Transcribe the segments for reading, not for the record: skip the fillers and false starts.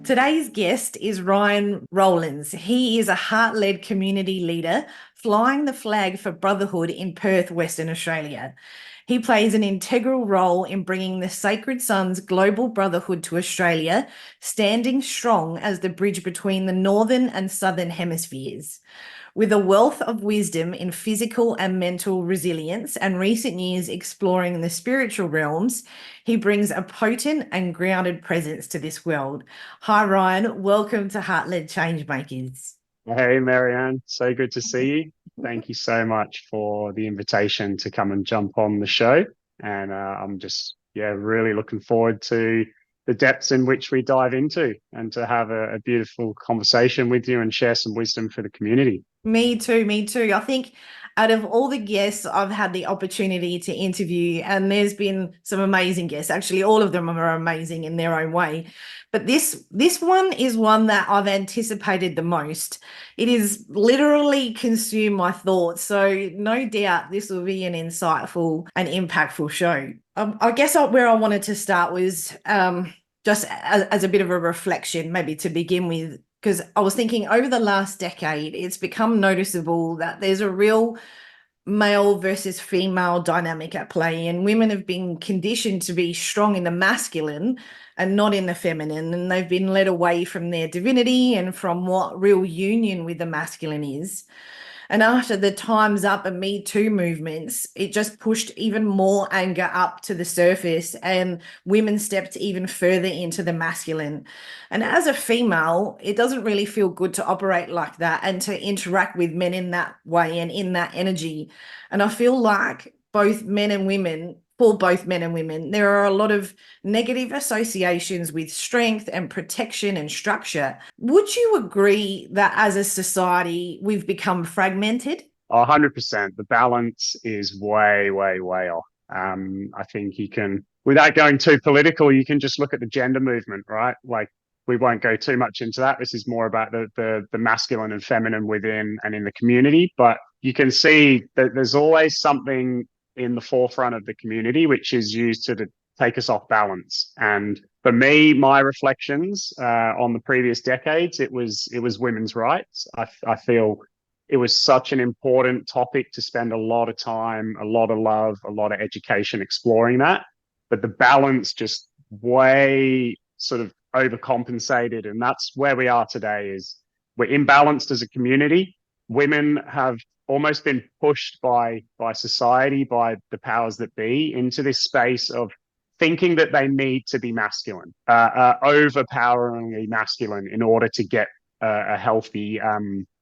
Today's guest is Ryan Rowlands. He is a heart-led community leader flying the flag for Brotherhood in Perth, Western Australia. He plays an integral role in bringing the Sacred Sons Global Brotherhood to Australia, standing strong as the bridge between the Northern and Southern hemispheres. With a wealth of wisdom in physical and mental resilience and recent years exploring the spiritual realms, he brings a potent and grounded presence to this world. Hi, Ryan. Welcome to Heart-Led Changemakers. Hey, Maryanne, so good to see you. Thank you so much for the invitation to come and jump on the show. And I'm just, really looking forward to the depths in which we dive into and to have a beautiful conversation with you and share some wisdom for the community. Me too, me too. I think out of all the guests I've had the opportunity to interview, and there's been some amazing guests, actually all of them are amazing in their own way. But this one is one that I've anticipated the most. It is literally consumed my thoughts. So no doubt this will be an insightful and impactful show. I guess where I wanted to start was just as a bit of a reflection, maybe to begin with, because I was thinking over the last decade, it's become noticeable that there's a real male versus female dynamic at play, and women have been conditioned to be strong in the masculine and not in the feminine, and they've been led away from their divinity and from what real union with the masculine is. And after the Time's Up and Me Too movements, it just pushed even more anger up to the surface, and women stepped even further into the masculine. And as a female, it doesn't really feel good to operate like that and to interact with men in that way and in that energy. And I feel like for both men and women, there are a lot of negative associations with strength and protection and structure. Would you agree that as a society, we've become fragmented? 100%. The balance is way, way, way off. I think you can, without going too political, you can just look at the gender movement, right? Like, we won't go too much into that. This is more about the masculine and feminine within and in the community. But you can see that there's always something in the forefront of the community which is used to take us off balance. And for me, my reflections on the previous decades, it was women's rights. I feel it was such an important topic to spend a lot of time, a lot of love, a lot of education exploring that. But the balance just way sort of overcompensated. And that's where we are today. Is we're imbalanced as a community. Women have almost been pushed by society, by the powers that be, into this space of thinking that they need to be masculine, overpoweringly masculine, in order to get a healthy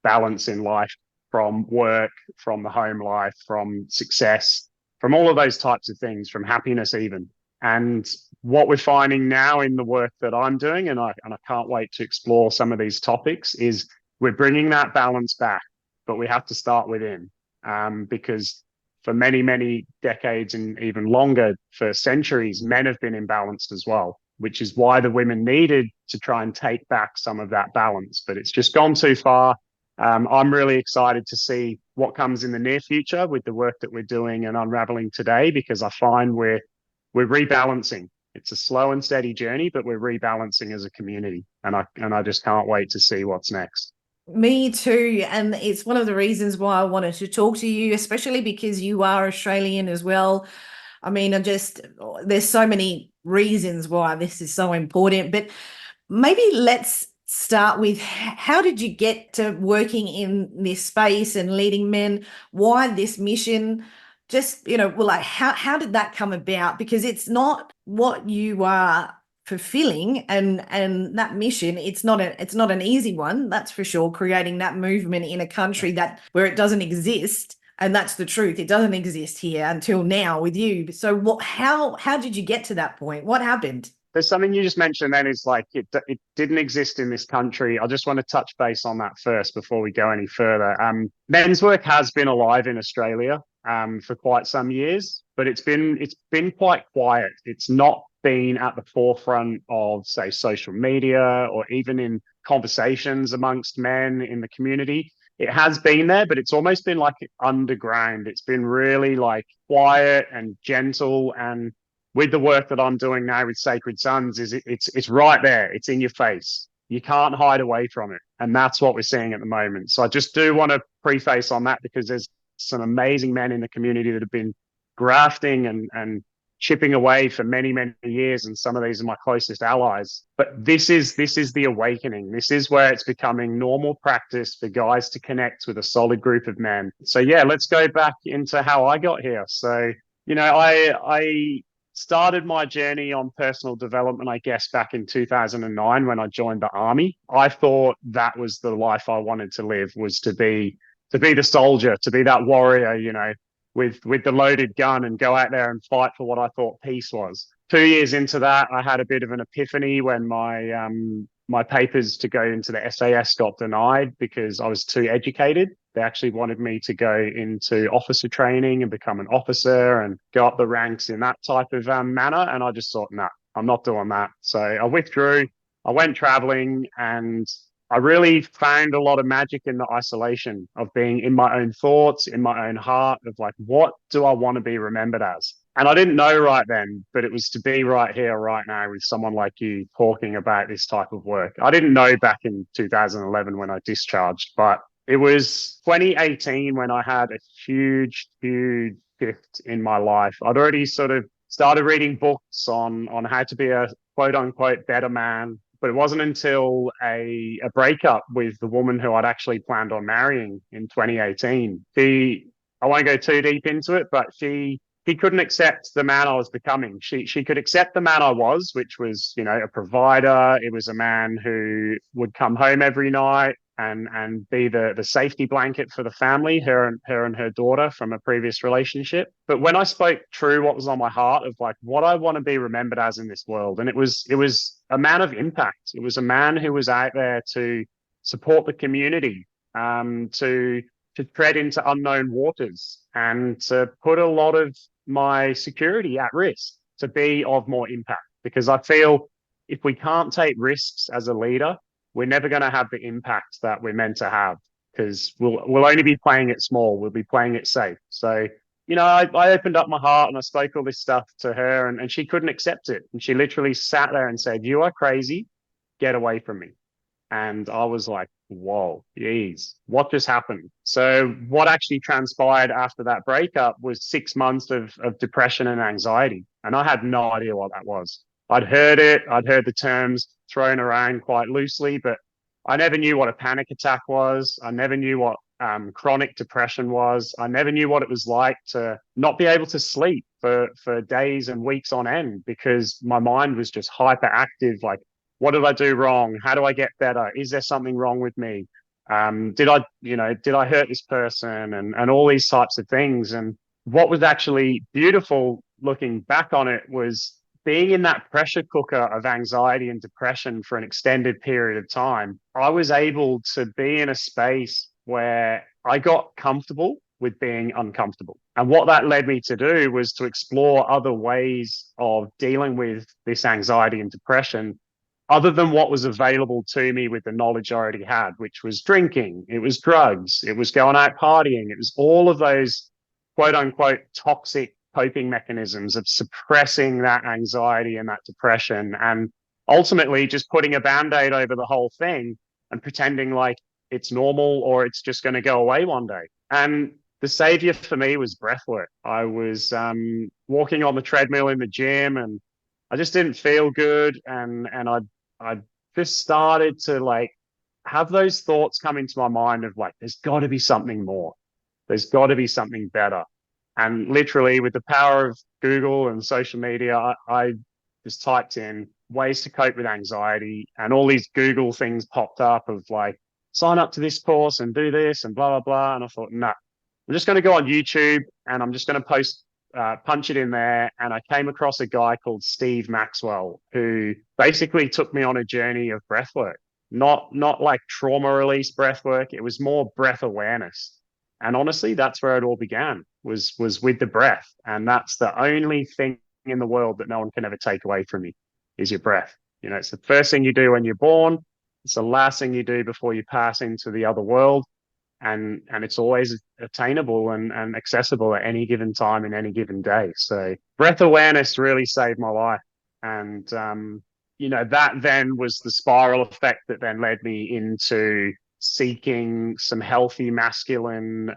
balance in life, from work, from the home life, from success, from all of those types of things, from happiness even. And what we're finding now in the work that I'm doing, and I can't wait to explore some of these topics, is we're bringing that balance back, but we have to start within, because for many, many decades and even longer, for centuries, men have been imbalanced as well, which is why the women needed to try and take back some of that balance. But it's just gone too far. I'm really excited to see what comes in the near future with the work that we're doing and unraveling today, because I find we're rebalancing. It's a slow and steady journey, but we're rebalancing as a community. And I just can't wait to see what's next. Me too. And it's one of the reasons why I wanted to talk to you, especially because you are Australian as well. I mean, there's so many reasons why this is so important, but maybe let's start with, how did you get to working in this space and leading men? Why this mission? Just, like, how did that come about? Because it's not what you are fulfilling, and that mission, it's not an easy one, that's for sure, creating that movement in a country where it doesn't exist. And that's the truth, it doesn't exist here until now with you. So how did you get to that point? What happened? There's something you just mentioned then, is like it didn't exist in this country. I just want to touch base on that first before we go any further. Men's work has been alive in Australia for quite some years, but it's been quite quiet. It's not been at the forefront of, say, social media or even in conversations amongst men in the community. It has been there, but it's almost been like underground. It's been really like quiet and gentle. And with the work that I'm doing now with Sacred Sons, it's right there. It's in your face. You can't hide away from it. And that's what we're seeing at the moment. So I just do want to preface on that, because there's some amazing men in the community that have been grafting and chipping away for many, many years. And some of these are my closest allies. But this is the awakening. This is where it's becoming normal practice for guys to connect with a solid group of men. So yeah, let's go back into how I got here. So, you know, I started my journey on personal development, I guess, back in 2009 when I joined the army. I thought that was the life I wanted to live, was to be the soldier, to be that warrior, you know, with the loaded gun, and go out there and fight for what I thought peace was. 2 years into that, I had a bit of an epiphany when my papers to go into the SAS got denied because I was too educated. They actually wanted me to go into officer training and become an officer and go up the ranks in that type of manner. And I just thought, nah, I'm not doing that. So I withdrew. I went traveling, and I really found a lot of magic in the isolation of being in my own thoughts, in my own heart, of like, what do I want to be remembered as? And I didn't know right then, but it was to be right here, right now, with someone like you talking about this type of work. I didn't know back in 2011 when I discharged, but it was 2018 when I had a huge, huge shift in my life. I'd already sort of started reading books on how to be a quote unquote better man. But it wasn't until a breakup with the woman who I'd actually planned on marrying in 2018. I won't go too deep into it, but she couldn't accept the man I was becoming. She could accept the man I was, which was, you know, a provider. It was a man who would come home every night and be the safety blanket for the family, her and her daughter from a previous relationship. But when I spoke true what was on my heart, of like what I want to be remembered as in this world, and it was a man of impact. It was a man who was out there to support the community, to tread into unknown waters, and to put a lot of my security at risk to be of more impact. Because I feel if we can't take risks as a leader, we're never going to have the impact that we're meant to have, because we'll only be playing it small. We'll be playing it safe. So, you know, I opened up my heart and I spoke all this stuff to her, and she couldn't accept it. And she literally sat there and said, "You are crazy. Get away from me." And I was like, whoa, geez, what just happened? So what actually transpired after that breakup was 6 months of depression and anxiety. And I had no idea what that was. I'd heard it. I'd heard the terms thrown around quite loosely, but I never knew what a panic attack was. I never knew what chronic depression was. I never knew what it was like to not be able to sleep for days and weeks on end, because my mind was just hyperactive. Like, what did I do wrong? How do I get better? Is there something wrong with me? Did I hurt this person? And all these types of things. And what was actually beautiful looking back on it was being in that pressure cooker of anxiety and depression for an extended period of time. I was able to be in a space where I got comfortable with being uncomfortable. And what that led me to do was to explore other ways of dealing with this anxiety and depression, other than what was available to me with the knowledge I already had, which was drinking, it was drugs, it was going out partying, it was all of those quote unquote toxic coping mechanisms of suppressing that anxiety and that depression, and ultimately just putting a band-aid over the whole thing and pretending like it's normal or it's just going to go away one day. And the savior for me was breath work. I was walking on the treadmill in the gym, and I just didn't feel good, and I just started to like have those thoughts come into my mind of like, there's got to be something more. There's got to be something better. And literally with the power of Google and social media, I just typed in ways to cope with anxiety, and all these Google things popped up of like, sign up to this course and do this and blah, blah, blah. And I thought, no, I'm just going to go on YouTube and I'm just going to punch it in there. And I came across a guy called Steve Maxwell, who basically took me on a journey of breath work, not like trauma release breath work. It was more breath awareness. And honestly, that's where it all began, was with the breath. And that's the only thing in the world that no one can ever take away from you, is your breath. You know, it's the first thing you do when you're born. It's the last thing you do before you pass into the other world. And it's always attainable and accessible at any given time in any given day. So breath awareness really saved my life. And you know, that then was the spiral effect that then led me into seeking some healthy masculine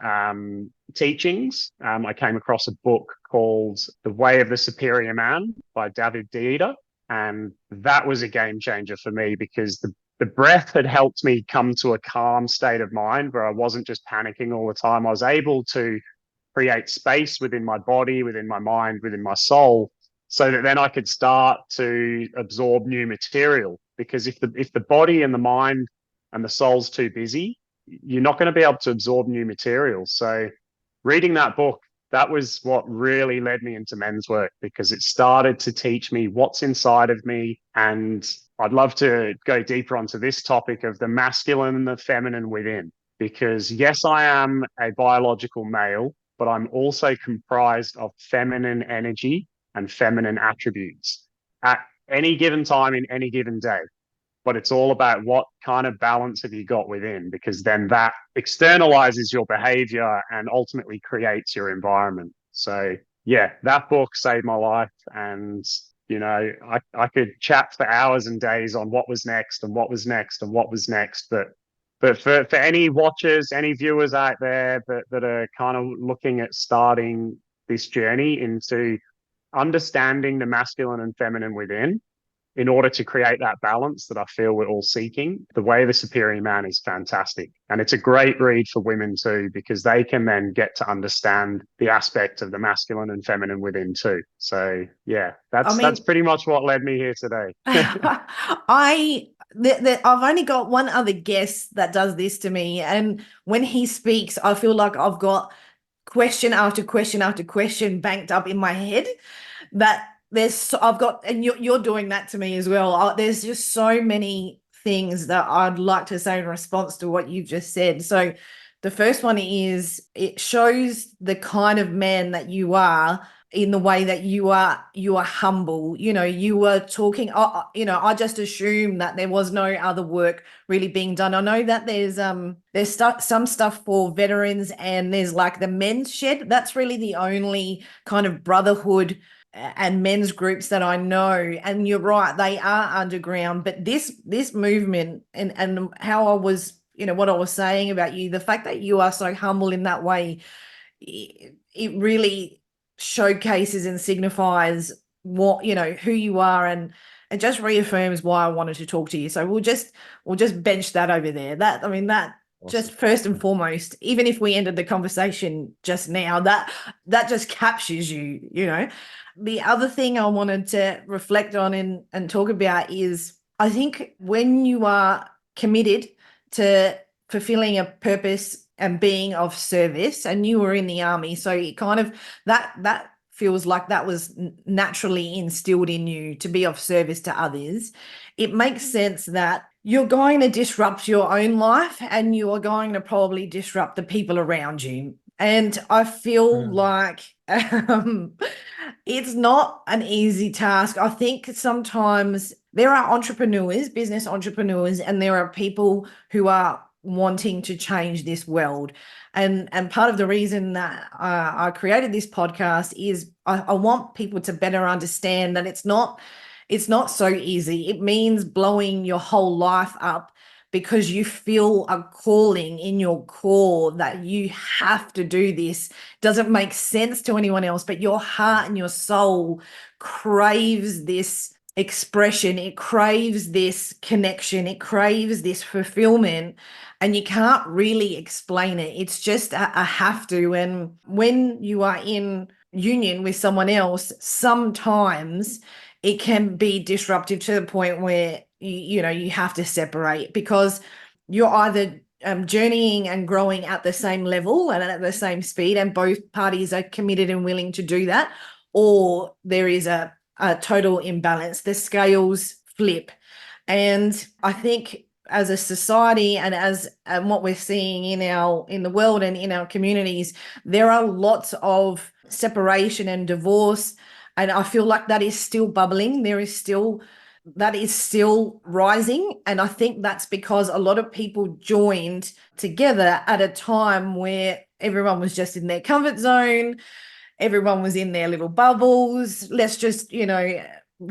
teachings. I came across a book called The Way of the Superior Man by David Deida. And that was a game changer for me because the breath had helped me come to a calm state of mind where I wasn't just panicking all the time. I was able to create space within my body, within my mind, within my soul, so that then I could start to absorb new material. Because if the body and the mind and the soul's too busy, you're not going to be able to absorb new material. So reading that book, that was what really led me into men's work, because it started to teach me what's inside of me. And I'd love to go deeper onto this topic of the masculine and the feminine within, because yes, I am a biological male, but I'm also comprised of feminine energy and feminine attributes at any given time in any given day. But it's all about what kind of balance have you got within, because then that externalizes your behavior and ultimately creates your environment. So yeah, that book saved my life. And, you know, I could chat for hours and days on what was next and what was next and what was next. But for any watchers, any viewers out there that are kind of looking at starting this journey into understanding the masculine and feminine within, in order to create that balance that I feel we're all seeking, The Way of the Superior Man is fantastic. And it's a great read for women too, because they can then get to understand the aspect of the masculine and feminine within too. So yeah, that's pretty much what led me here today. I've only got one other guest that does this to me. And when he speaks, I feel like I've got question after question after question banked up in my head that and you're doing that to me as well. There's just so many things that I'd like to say in response to what you've just said. So the first one is, it shows the kind of man that you are in the way that you are humble. You know, you were talking, you know, I just assumed that there was no other work really being done. I know that there's some stuff for veterans, and there's like the men's shed. That's really the only kind of brotherhood and men's groups that I know. And you're right, they are underground. But this movement and how I was, you know, what I was saying about you, the fact that you are so humble in that way, it really showcases and signifies what, you know, who you are, and it just reaffirms why I wanted to talk to you. So we'll just bench that over there. That, I mean, that awesome. Just first and foremost, even if we ended the conversation just now, that just captures you, you know. The other thing I wanted to reflect on and talk about is, I think when you are committed to fulfilling a purpose and being of service, and you were in the army, so it kind of that feels like that was naturally instilled in you to be of service to others. It makes sense that you're going to disrupt your own life, and you are going to probably disrupt the people around you. And I feel like it's not an easy task. I think sometimes there are entrepreneurs, business entrepreneurs, and there are people who are wanting to change this world. And part of the reason that I created this podcast is I want people to better understand that it's not so easy. It means blowing your whole life up because you feel a calling in your core that you have to do this. Doesn't make sense to anyone else, but your heart and your soul craves this expression. It craves this connection. It craves this fulfillment, and you can't really explain it. It's just a have to. And when you are in union with someone else, sometimes it can be disruptive to the point where you know you have to separate, because you're either journeying and growing at the same level and at the same speed, and both parties are committed and willing to do that, or there is a total imbalance. The scales flip. And I think as a society, and as what we're seeing in the world and in our communities, there are lots of separation and divorce. And I feel like that is still bubbling. That is still rising. And I think that's because a lot of people joined together at a time where everyone was just in their comfort zone. Everyone was in their little bubbles. Let's just, you know,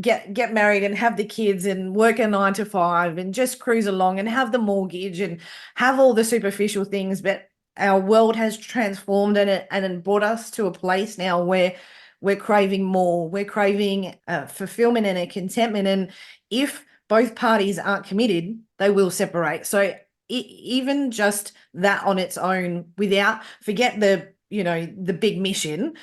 get married and have the kids and work a 9 to 5 and just cruise along and have the mortgage and have all the superficial things. But our world has transformed, and it brought us to a place now where we're craving more. We're craving fulfillment and a contentment. And if both parties aren't committed, they will separate. So even just that on its own, without forget the big mission,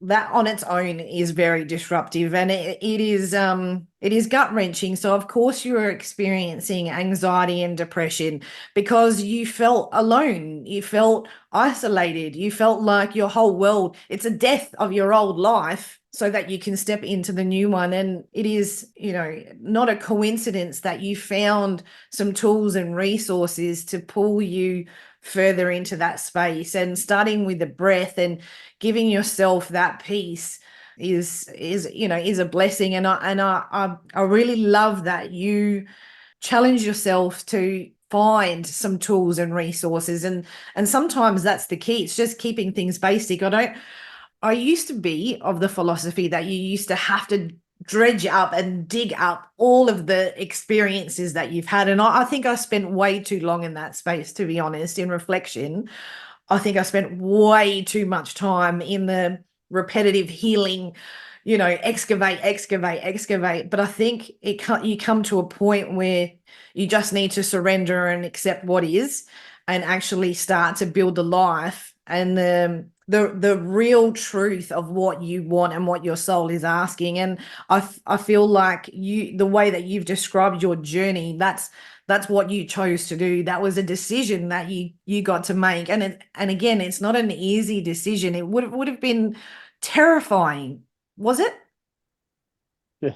that on its own is very disruptive, and it is gut-wrenching. So of course you are experiencing anxiety and depression because you felt alone, you felt isolated, you felt like your whole world, it's a death of your old life so that you can step into the new one. And it is, not a coincidence that you found some tools and resources to pull you further into that space, and starting with the breath and giving yourself that peace is a blessing. And I really love that you challenge yourself to find some tools and resources, and sometimes that's the key. It's just keeping things basic. I used to be of the philosophy that you used to have to dredge up and dig up all of the experiences that you've had. And I think I spent way too long in that space, to be honest, in reflection. I think I spent way too much time in the repetitive healing, excavate, excavate, excavate. But I think you come to a point where you just need to surrender and accept what is, and actually start to build the life and the real truth of what you want and what your soul is asking. And I feel like the way that you've described your journey, that's what you chose to do. That was a decision that you got to make. And again, it's not an easy decision. It would have been terrifying. Was it? Yeah,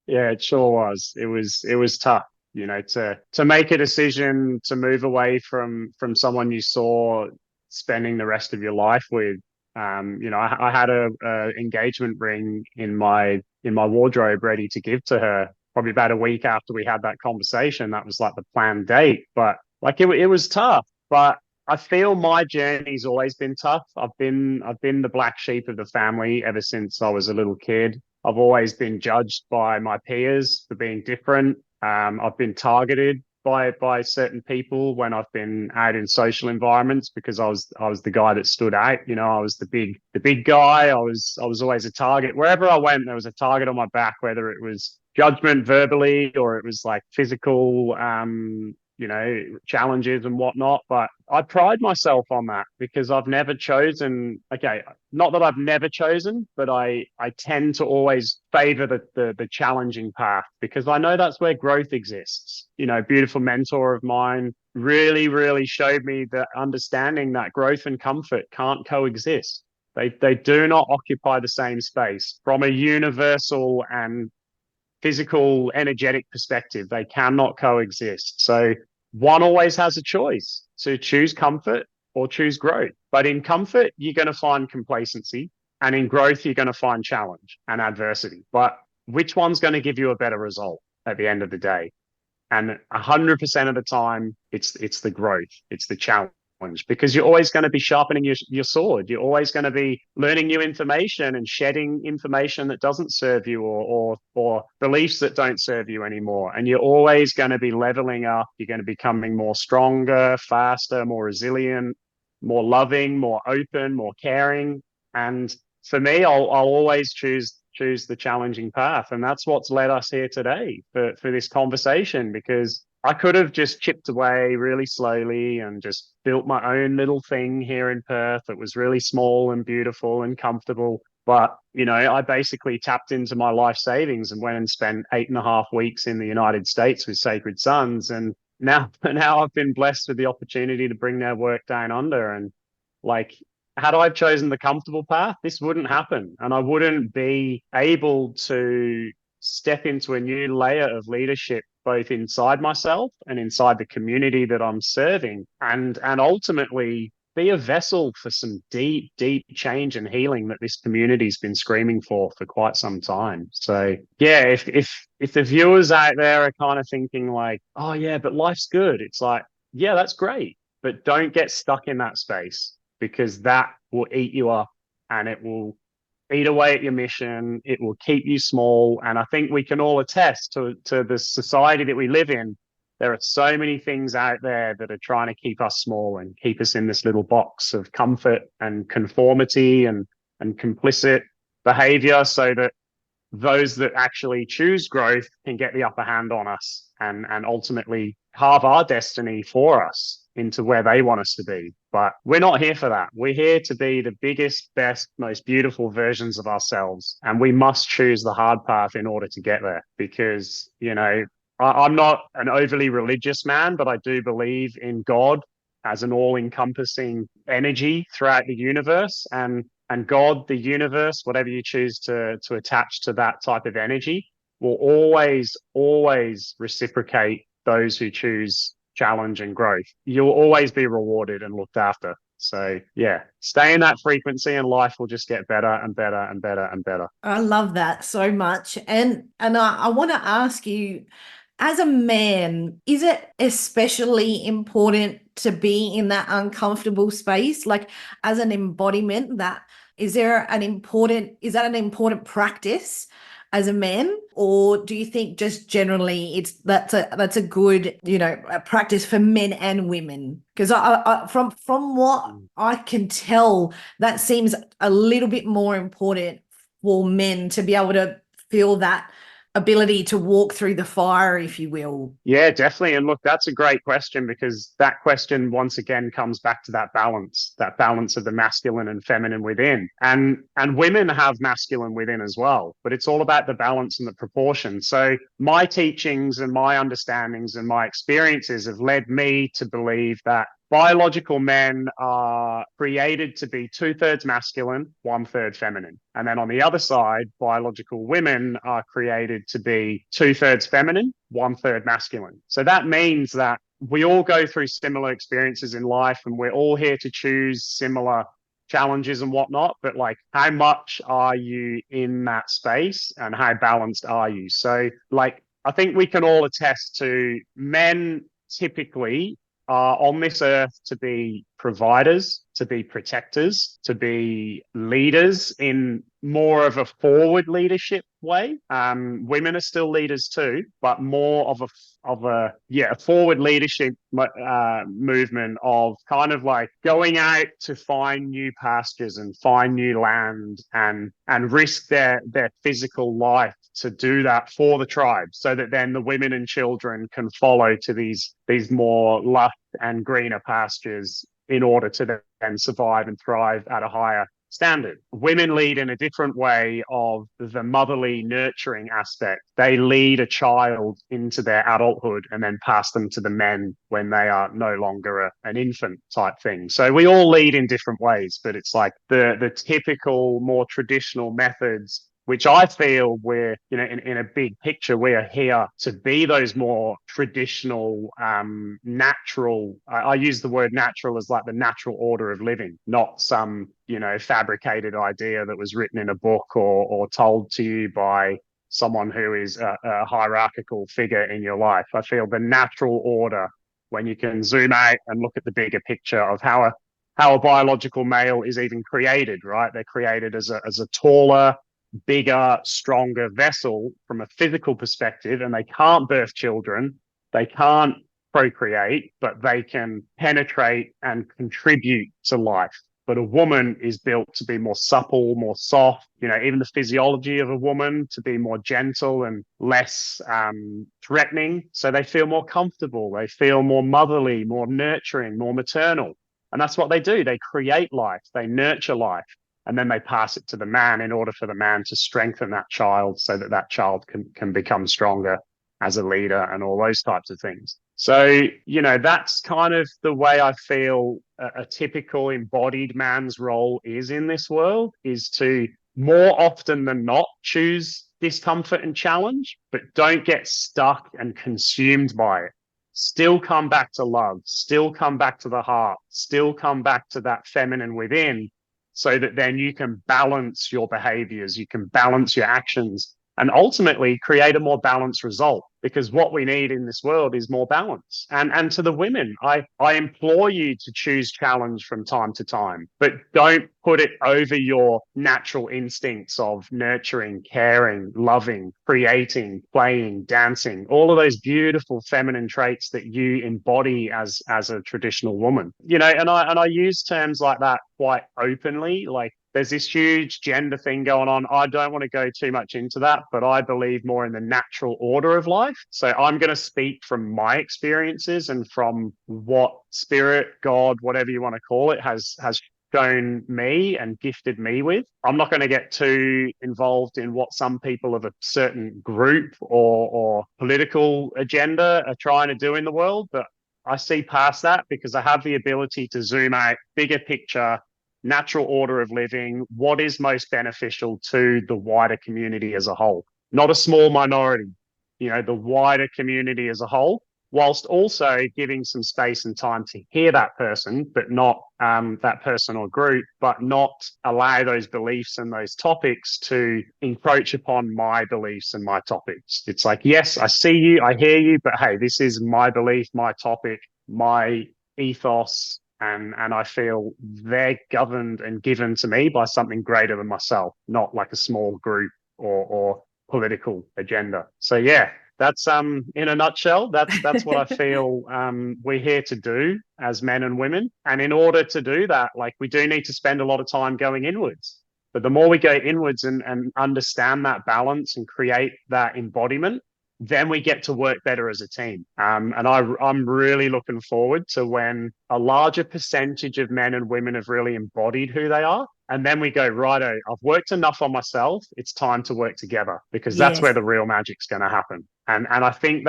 yeah, it sure was. It was tough, to make a decision to move away from someone you saw spending the rest of your life with. I had a engagement ring in my wardrobe ready to give to her probably about a week after we had that conversation. That was like the planned date, but like it was tough. But I feel my journey's always been tough. I've been the black sheep of the family ever since I was a little kid. I've always been judged by my peers for being different. I've been targeted by certain people when I've been out in social environments because I was the guy that stood out. I was the big guy. I was always a target. Wherever I went, there was a target on my back, whether it was judgment verbally or it was like physical challenges and whatnot. But I pride myself on that because I've never chosen, okay, not that I've never chosen, but I tend to always favor the challenging path because I know that's where growth exists. Beautiful mentor of mine really, really showed me that understanding that growth and comfort can't coexist. They do not occupy the same space from a universal and physical, energetic perspective. They cannot coexist. So one always has a choice to choose comfort or choose growth. But in comfort, you're going to find complacency. And in growth, you're going to find challenge and adversity. But which one's going to give you a better result at the end of the day? And 100% of the time, it's the growth, it's the challenge, because you're always going to be sharpening your sword. You're always going to be learning new information and shedding information that doesn't serve you, or beliefs that don't serve you anymore. And you're always going to be leveling up. You're going to be becoming more stronger, faster, more resilient, more loving, more open, more caring. And for me, I'll always choose the challenging path, and that's what's led us here today for this conversation, because I could have just chipped away really slowly and just built my own little thing here in Perth that was really small and beautiful and comfortable. But I basically tapped into my life savings and went and spent 8.5 weeks in the United States with Sacred Sons, and now I've been blessed with the opportunity to bring their work down under. And like, had I chosen the comfortable path, this wouldn't happen. And I wouldn't be able to step into a new layer of leadership, both inside myself and inside the community that I'm serving, and ultimately be a vessel for some deep, deep change and healing that this community's been screaming for quite some time. So yeah, if the viewers out there are kind of thinking like, oh yeah, but life's good, it's like, yeah, that's great, but don't get stuck in that space, because that will eat you up, and eat away at your mission. It will keep you small. And I think we can all attest to the society that we live in. There are so many things out there that are trying to keep us small and keep us in this little box of comfort and conformity and complicit behavior, so that those that actually choose growth can get the upper hand on us and ultimately carve our destiny for us into where they want us to be. But we're not here for that. We're here to be the biggest, best, most beautiful versions of ourselves. And we must choose the hard path in order to get there. Because, you know, I'm not an overly religious man, but I do believe in God as an all-encompassing energy throughout the universe. And God, the universe, whatever you choose to attach to that type of energy, will always reciprocate those who choose challenge and growth. You'll always be rewarded and looked after. So yeah, stay in that frequency and life will just get better and better and better and better. I love that so much. And I want to ask you, as a man, is it especially important to be in that uncomfortable space? Like, as an embodiment, is that an important practice as a man? Or do you think just generally that's a good, a practice for men and women? Because from what I can tell, that seems a little bit more important for men to be able to feel that ability to walk through the fire, if you will. Yeah, definitely. And look, that's a great question, because that question once again comes back to that balance of the masculine and feminine within. And women have masculine within as well, but it's all about the balance and the proportion. So my teachings and my understandings and my experiences have led me to believe that biological men are created to be 2/3 masculine, 1/3 feminine. And then on the other side, biological women are created to be 2/3 feminine, 1/3 masculine. So that means that we all go through similar experiences in life, and we're all here to choose similar challenges and whatnot. But like, how much are you in that space and how balanced are you? So like, I think we can all attest to men typically are on this earth to be providers, to be protectors, to be leaders in more of a forward leadership way. Women are still leaders too, but more of a forward leadership movement of kind of like going out to find new pastures and find new land and risk their physical life to do that for the tribe, so that then the women and children can follow to these more lush and greener pastures in order to then survive and thrive at a higher standard. Women lead in a different way of the motherly nurturing aspect. They lead a child into their adulthood and then pass them to the men when they are no longer an infant type thing. So we all lead in different ways, but it's like the typical, more traditional methods, which I feel we're, in a big picture, we are here to be those more traditional, natural. I use the word natural as like the natural order of living, not some, fabricated idea that was written in a book or told to you by someone who is a hierarchical figure in your life. I feel the natural order, when you can zoom out and look at the bigger picture of how a biological male is even created, right? They're created as a taller, bigger, stronger vessel from a physical perspective, and they can't birth children, they can't procreate, but they can penetrate and contribute to life. But a woman is built to be more supple, more soft, even the physiology of a woman to be more gentle and less threatening. So they feel more comfortable, they feel more motherly, more nurturing, more maternal. And that's what they do. They create life, they nurture life. And then they pass it to the man in order for the man to strengthen that child so that that child can become stronger as a leader and all those types of things. So, that's kind of the way I feel a typical embodied man's role is in this world, is to more often than not choose discomfort and challenge, but don't get stuck and consumed by it. Still come back to love, still come back to the heart, still come back to that feminine within, so that then you can balance your behaviors, you can balance your actions, and ultimately create a more balanced result. Because what we need in this world is more balance. And to the women, I implore you to choose challenge from time to time, but don't put it over your natural instincts of nurturing, caring, loving, creating, playing, dancing, all of those beautiful feminine traits that you embody as a traditional woman. You know, and I use terms like that quite openly. Like, there's this huge gender thing going on. I don't want to go too much into that, but I believe more in the natural order of life. So I'm going to speak from my experiences and from what spirit, God, whatever you want to call it, has shown me and gifted me with. I'm not going to get too involved in what some people of a certain group or political agenda are trying to do in the world, but I see past that because I have the ability to zoom out, bigger picture, natural order of living, what is most beneficial to the wider community as a whole, not a small minority, you know, the wider community as a whole, whilst also giving some space and time to hear that person, but not that person or group, but not allow those beliefs and those topics to encroach upon my beliefs and my topics. It's like, yes, I see you, I hear you, but hey, this is my belief, my topic, my ethos, and I feel they're governed and given to me by something greater than myself, not like a small group or political agenda. So yeah, that's in a nutshell, that's what I feel we're here to do as men and women. And in order to do that, like, we do need to spend a lot of time going inwards. But the more we go inwards and understand that balance and create that embodiment, then we get to work better as a team. And I'm really looking forward to when a larger percentage of men and women have really embodied who they are. And then we go, righto, I've worked enough on myself. It's time to work together, because that's where Yes. the real magic's going to happen. And I think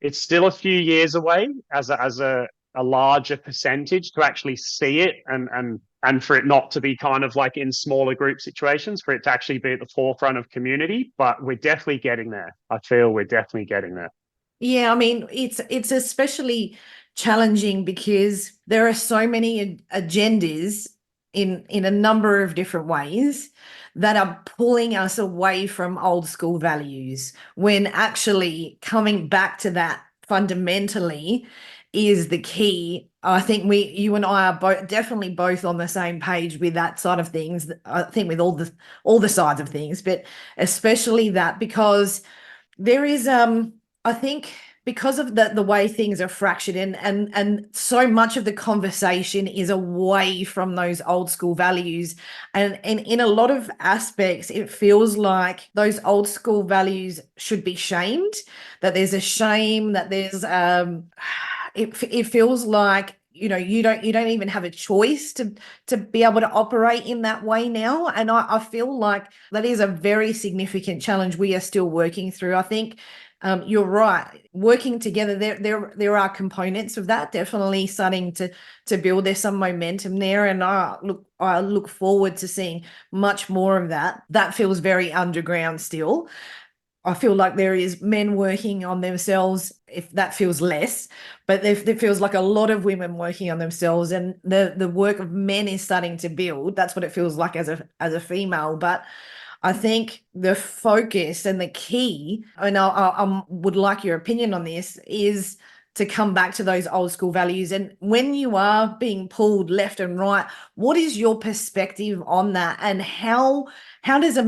it's still a few years away as a larger percentage to actually see it and for it not to be kind of like in smaller group situations, for it to actually be at the forefront of community. But we're definitely getting there. I feel we're definitely getting there. Yeah, I mean, it's especially challenging because there are so many agendas in a number of different ways that are pulling us away from old school values, when actually coming back to that fundamentally is the key. I think you and I are both definitely both on the same page with that side of things. I think with all the sides of things, but especially that, because there is I think because of the way things are fractured and so much of the conversation is away from those old school values, and in a lot of aspects it feels like those old school values should be shamed, that there's a shame, that there's it feels like, you know, you don't even have a choice to be able to operate in that way now. And I feel like that is a very significant challenge we are still working through. I think you're right. Working together, there are components of that definitely starting to build. There's some momentum there, and I look forward to seeing much more of that. That feels very underground still. I feel like there is men working on themselves, if that feels less, but there feels like a lot of women working on themselves, and the work of men is starting to build. That's what it feels like as a female. But I think the focus and the key, and I would like your opinion on this, is to come back to those old school values. And when you are being pulled left and right, what is your perspective on that? And how does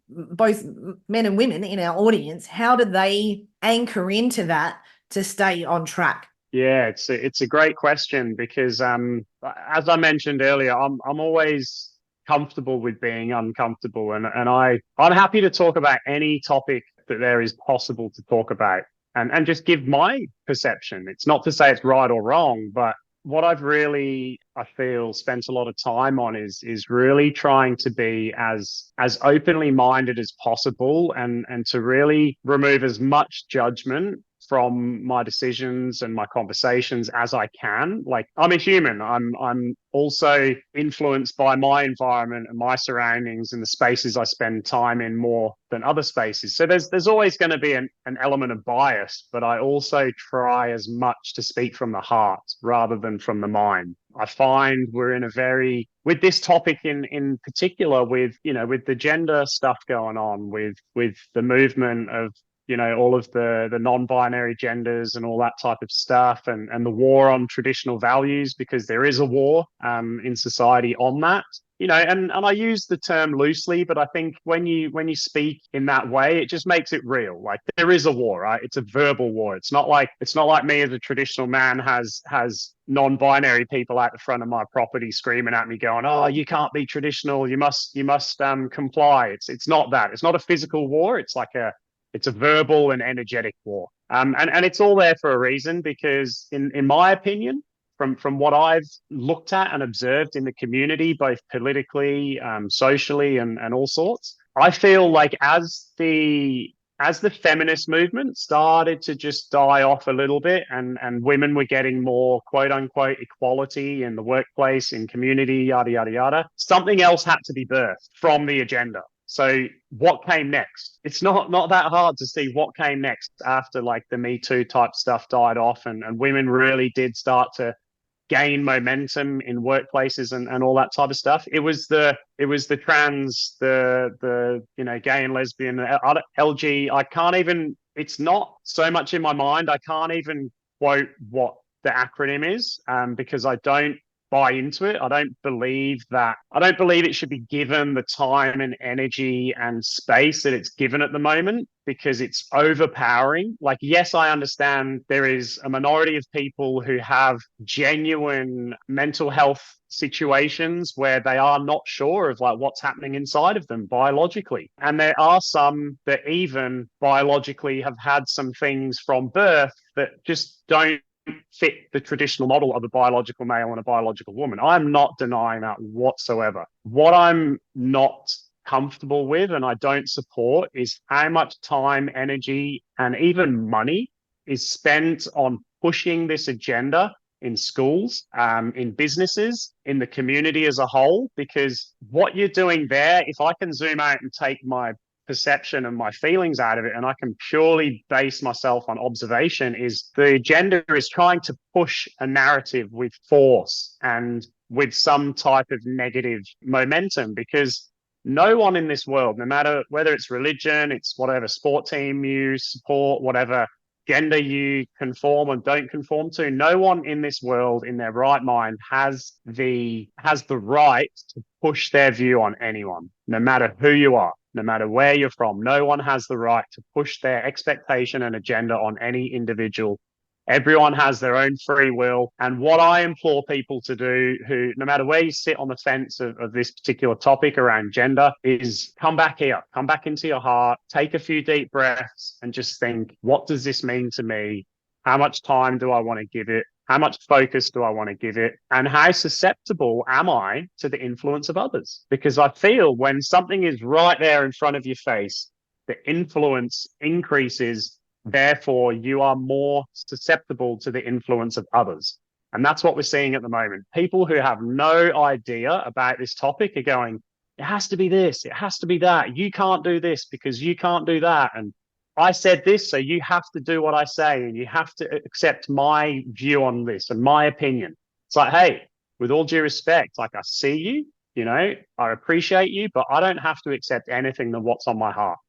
both men and women in our audience, how do they anchor into that to stay on track? Yeah, it's a great question, because as I mentioned earlier, I'm always comfortable with being uncomfortable, and I'm happy to talk about any topic that there is possible to talk about, and just give my perception. It's not to say it's right or wrong, but what I've really, I feel, spent a lot of time on is really trying to be as openly minded as possible, and to really remove as much judgment from my decisions and my conversations as I can. Like, I'm a human. I'm also influenced by my environment and my surroundings and the spaces I spend time in more than other spaces. So there's always going to be an element of bias, but I also try as much to speak from the heart rather than from the mind. I find we're in a very, with this topic in particular, with, you know, with the gender stuff going on, with the movement of, you know, all of the non-binary genders and all that type of stuff, and the war on traditional values, because there is a war in society on that. You know, and I use the term loosely, but I think when you speak in that way, it just makes it real. Like, there is a war, right? It's a verbal war. It's not like me as a traditional man has non-binary people out the front of my property screaming at me, going, "Oh, you can't be traditional. You must comply." It's not that. It's not a physical war. It's a verbal and energetic war. And it's all there for a reason, because in my opinion, from what I've looked at and observed in the community, both politically, socially, and all sorts, I feel like as the feminist movement started to just die off a little bit, and women were getting more quote unquote equality in the workplace, in community, yada, yada, yada, something else had to be birthed from the agenda. So what came next? It's not that hard to see what came next after, like, the Me Too type stuff died off, and women really did start to gain momentum in workplaces and all that type of stuff. It was the trans, the you know, gay and lesbian, LG. I can't even, it's not so much in my mind. I can't even quote what the acronym is, because I don't buy into it. I don't believe it should be given the time and energy and space that it's given at the moment, because it's overpowering. Like, yes, I understand there is a minority of people who have genuine mental health situations where they are not sure of, like, what's happening inside of them biologically. And there are some that even biologically have had some things from birth that just don't fit the traditional model of a biological male and a biological woman. I'm not denying that whatsoever. What I'm not comfortable with, and I don't support, is how much time, energy, and even money is spent on pushing this agenda in schools, in businesses, in the community as a whole. Because what you're doing there, if I can zoom out and take my perception and my feelings out of it, and I can purely base myself on observation, is the agenda is trying to push a narrative with force and with some type of negative momentum, because no one in this world, no matter whether it's religion, it's whatever sport team you support, whatever gender you conform and don't conform to, no one in this world in their right mind has the right to push their view on anyone, no matter who you are, no matter where you're from. No one has the right to push their expectation and agenda on any individual. Everyone has their own free will. And what I implore people to do, who, no matter where you sit on the fence of this particular topic around gender, is come back here, come back into your heart, take a few deep breaths, and just think, what does this mean to me? How much time do I want to give it? How much focus do I want to give it? And how susceptible am I to the influence of others? Because I feel when something is right there in front of your face, the influence increases. Therefore, you are more susceptible to the influence of others. And that's what we're seeing at the moment. People who have no idea about this topic are going, it has to be this, it has to be that. You can't do this because you can't do that. And I said this, so you have to do what I say, and you have to accept my view on this and my opinion. It's like, hey, with all due respect, like, I see you, you know, I appreciate you, but I don't have to accept anything than what's on my heart.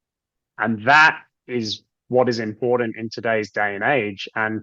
And that is what is important in today's day and age. And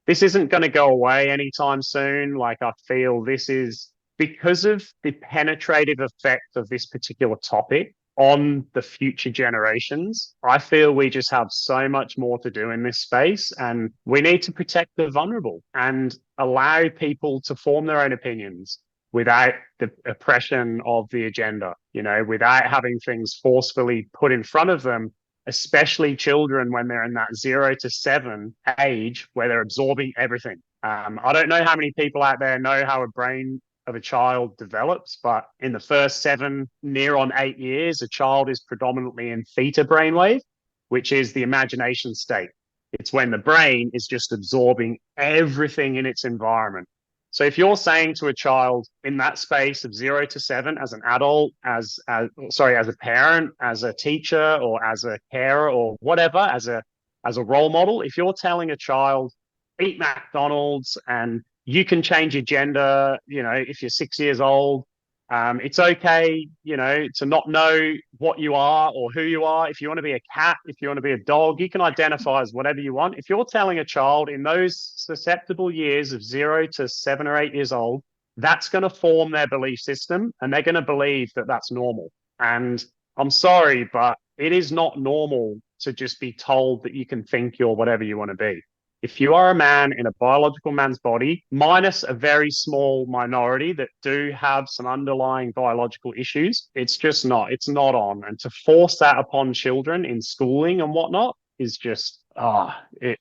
this isn't going to go away anytime soon. Like, I feel this is because of the penetrative effect of this particular topic on the future generations. I feel we just have so much more to do in this space, and we need to protect the vulnerable and allow people to form their own opinions without the oppression of the agenda, you know, without having things forcefully put in front of them, especially children when they're in that 0 to 7 age where they're absorbing everything. I don't know how many people out there know how a brain of a child develops, but in the first 7, near on 8 years, a child is predominantly in theta brainwave, which is the imagination state. It's when the brain is just absorbing everything in its environment. So if you're saying to a child in that space of 0 to 7, as an adult, as a parent, as a teacher, or as a carer, or whatever, as a role model, if you're telling a child, eat McDonald's and you can change your gender, if you're 6 years old, it's okay, to not know what you are or who you are. If you want to be a cat, if you want to be a dog, you can identify as whatever you want. If you're telling a child in those susceptible years of 0 to 7 or 8 years old, that's going to form their belief system, and they're going to believe that that's normal. And I'm sorry, but it is not normal to just be told that you can think you're whatever you want to be. If you are a man in a biological man's body, minus a very small minority that do have some underlying biological issues, it's not on. And to force that upon children in schooling and whatnot is just, it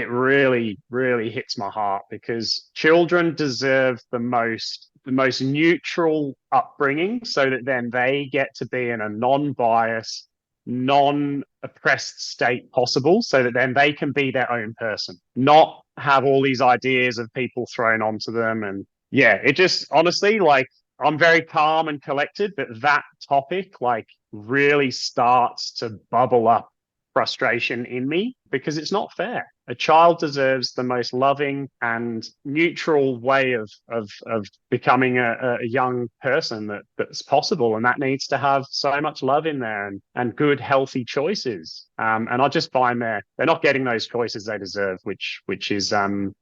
really, really hits my heart, because children deserve the most neutral upbringing, so that then they get to be in a non-biased, non-oppressed state possible, so that then they can be their own person, not have all these ideas of people thrown onto them. And yeah, it just, honestly, like, I'm very calm and collected, but that topic really starts to bubble up frustration in me, because it's not fair. A child deserves the most loving and neutral way of becoming a young person that's possible, and that needs to have so much love in there, and good, healthy choices. And I just find they're not getting those choices they deserve, which is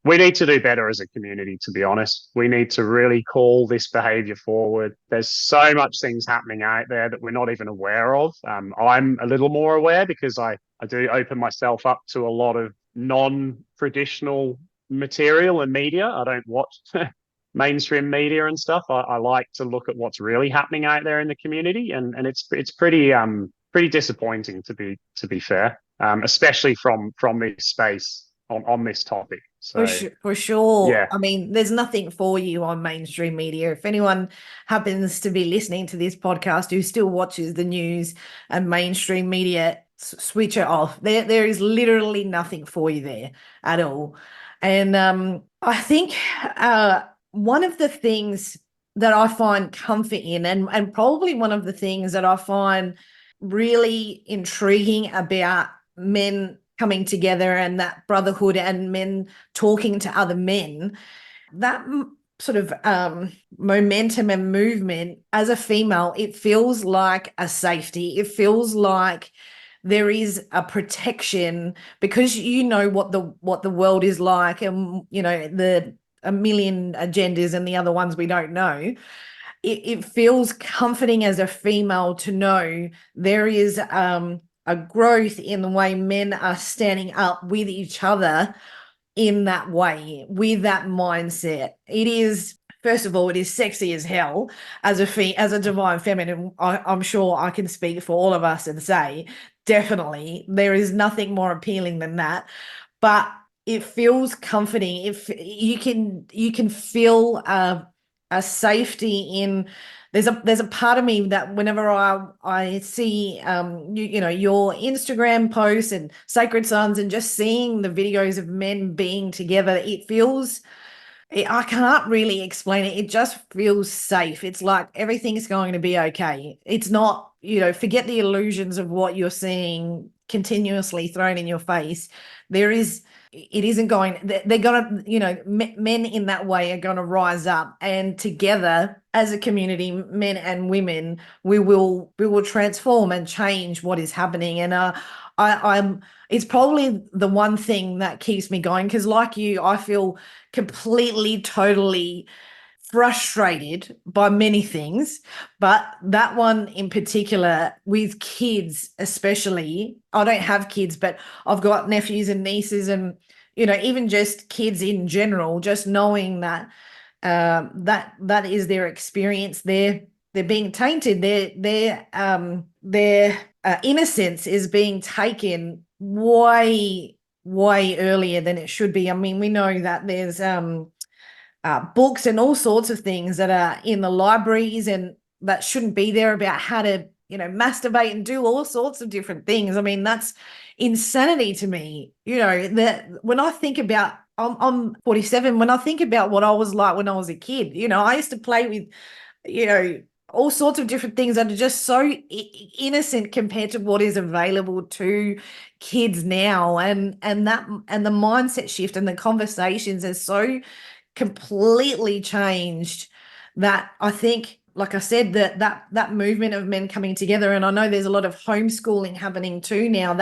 we need to do better as a community. To be honest, we need to really call this behaviour forward. There's so much things happening out there that we're not even aware of. I'm a little more aware because I do open myself up to a lot of non-traditional material and media. I don't watch mainstream media and stuff. I like to look at what's really happening out there in the community, and it's pretty disappointing, to be fair, especially from this space on this topic. So For sure. yeah. I mean, there's nothing for you on mainstream media. If anyone happens to be listening to this podcast who still watches the news and mainstream media, switch it off. There is literally nothing for you there at all. And I think one of the things that I find comfort in, and probably one of the things that I find really intriguing about men coming together and that brotherhood and men talking to other men, that sort of momentum and movement, as a female, it feels like a safety. It feels like there is a protection, because what the world is like, and a million agendas and the other ones we don't know. It feels comforting as a female to know there is a growth in the way men are standing up with each other in that way, with that mindset. It is, first of all, it is sexy as hell as a divine feminine. I'm sure I can speak for all of us and say, definitely, there is nothing more appealing than that. But it feels comforting. If you can feel a safety in. There's a part of me that whenever I see your Instagram posts and Sacred Sons, and just seeing the videos of men being together, I can't really explain it. It just feels safe. It's like everything's going to be okay. It's not, forget the illusions of what you're seeing continuously thrown in your face. It isn't going, they're going to, men in that way are going to rise up, and together as a community, men and women, we will transform and change what is happening. And it's probably the one thing that keeps me going, because like you, I feel completely, totally frustrated by many things, but that one in particular, with kids especially. I don't have kids, but I've got nephews and nieces, and even just kids in general, just knowing that that is their experience. They're being tainted. Their innocence is being taken way earlier than it should be. I mean, we know that there's books and all sorts of things that are in the libraries and that shouldn't be there, about how to masturbate and do all sorts of different things. I mean, that's insanity to me. That when I think about, I'm 47, when I think about what I was like when I was a kid, I used to play with, you know, all sorts of different things that are just so innocent compared to what is available to kids now, and the mindset shift and the conversations are so completely changed that I think, like I said, that movement of men coming together, and I know there's a lot of homeschooling happening too now,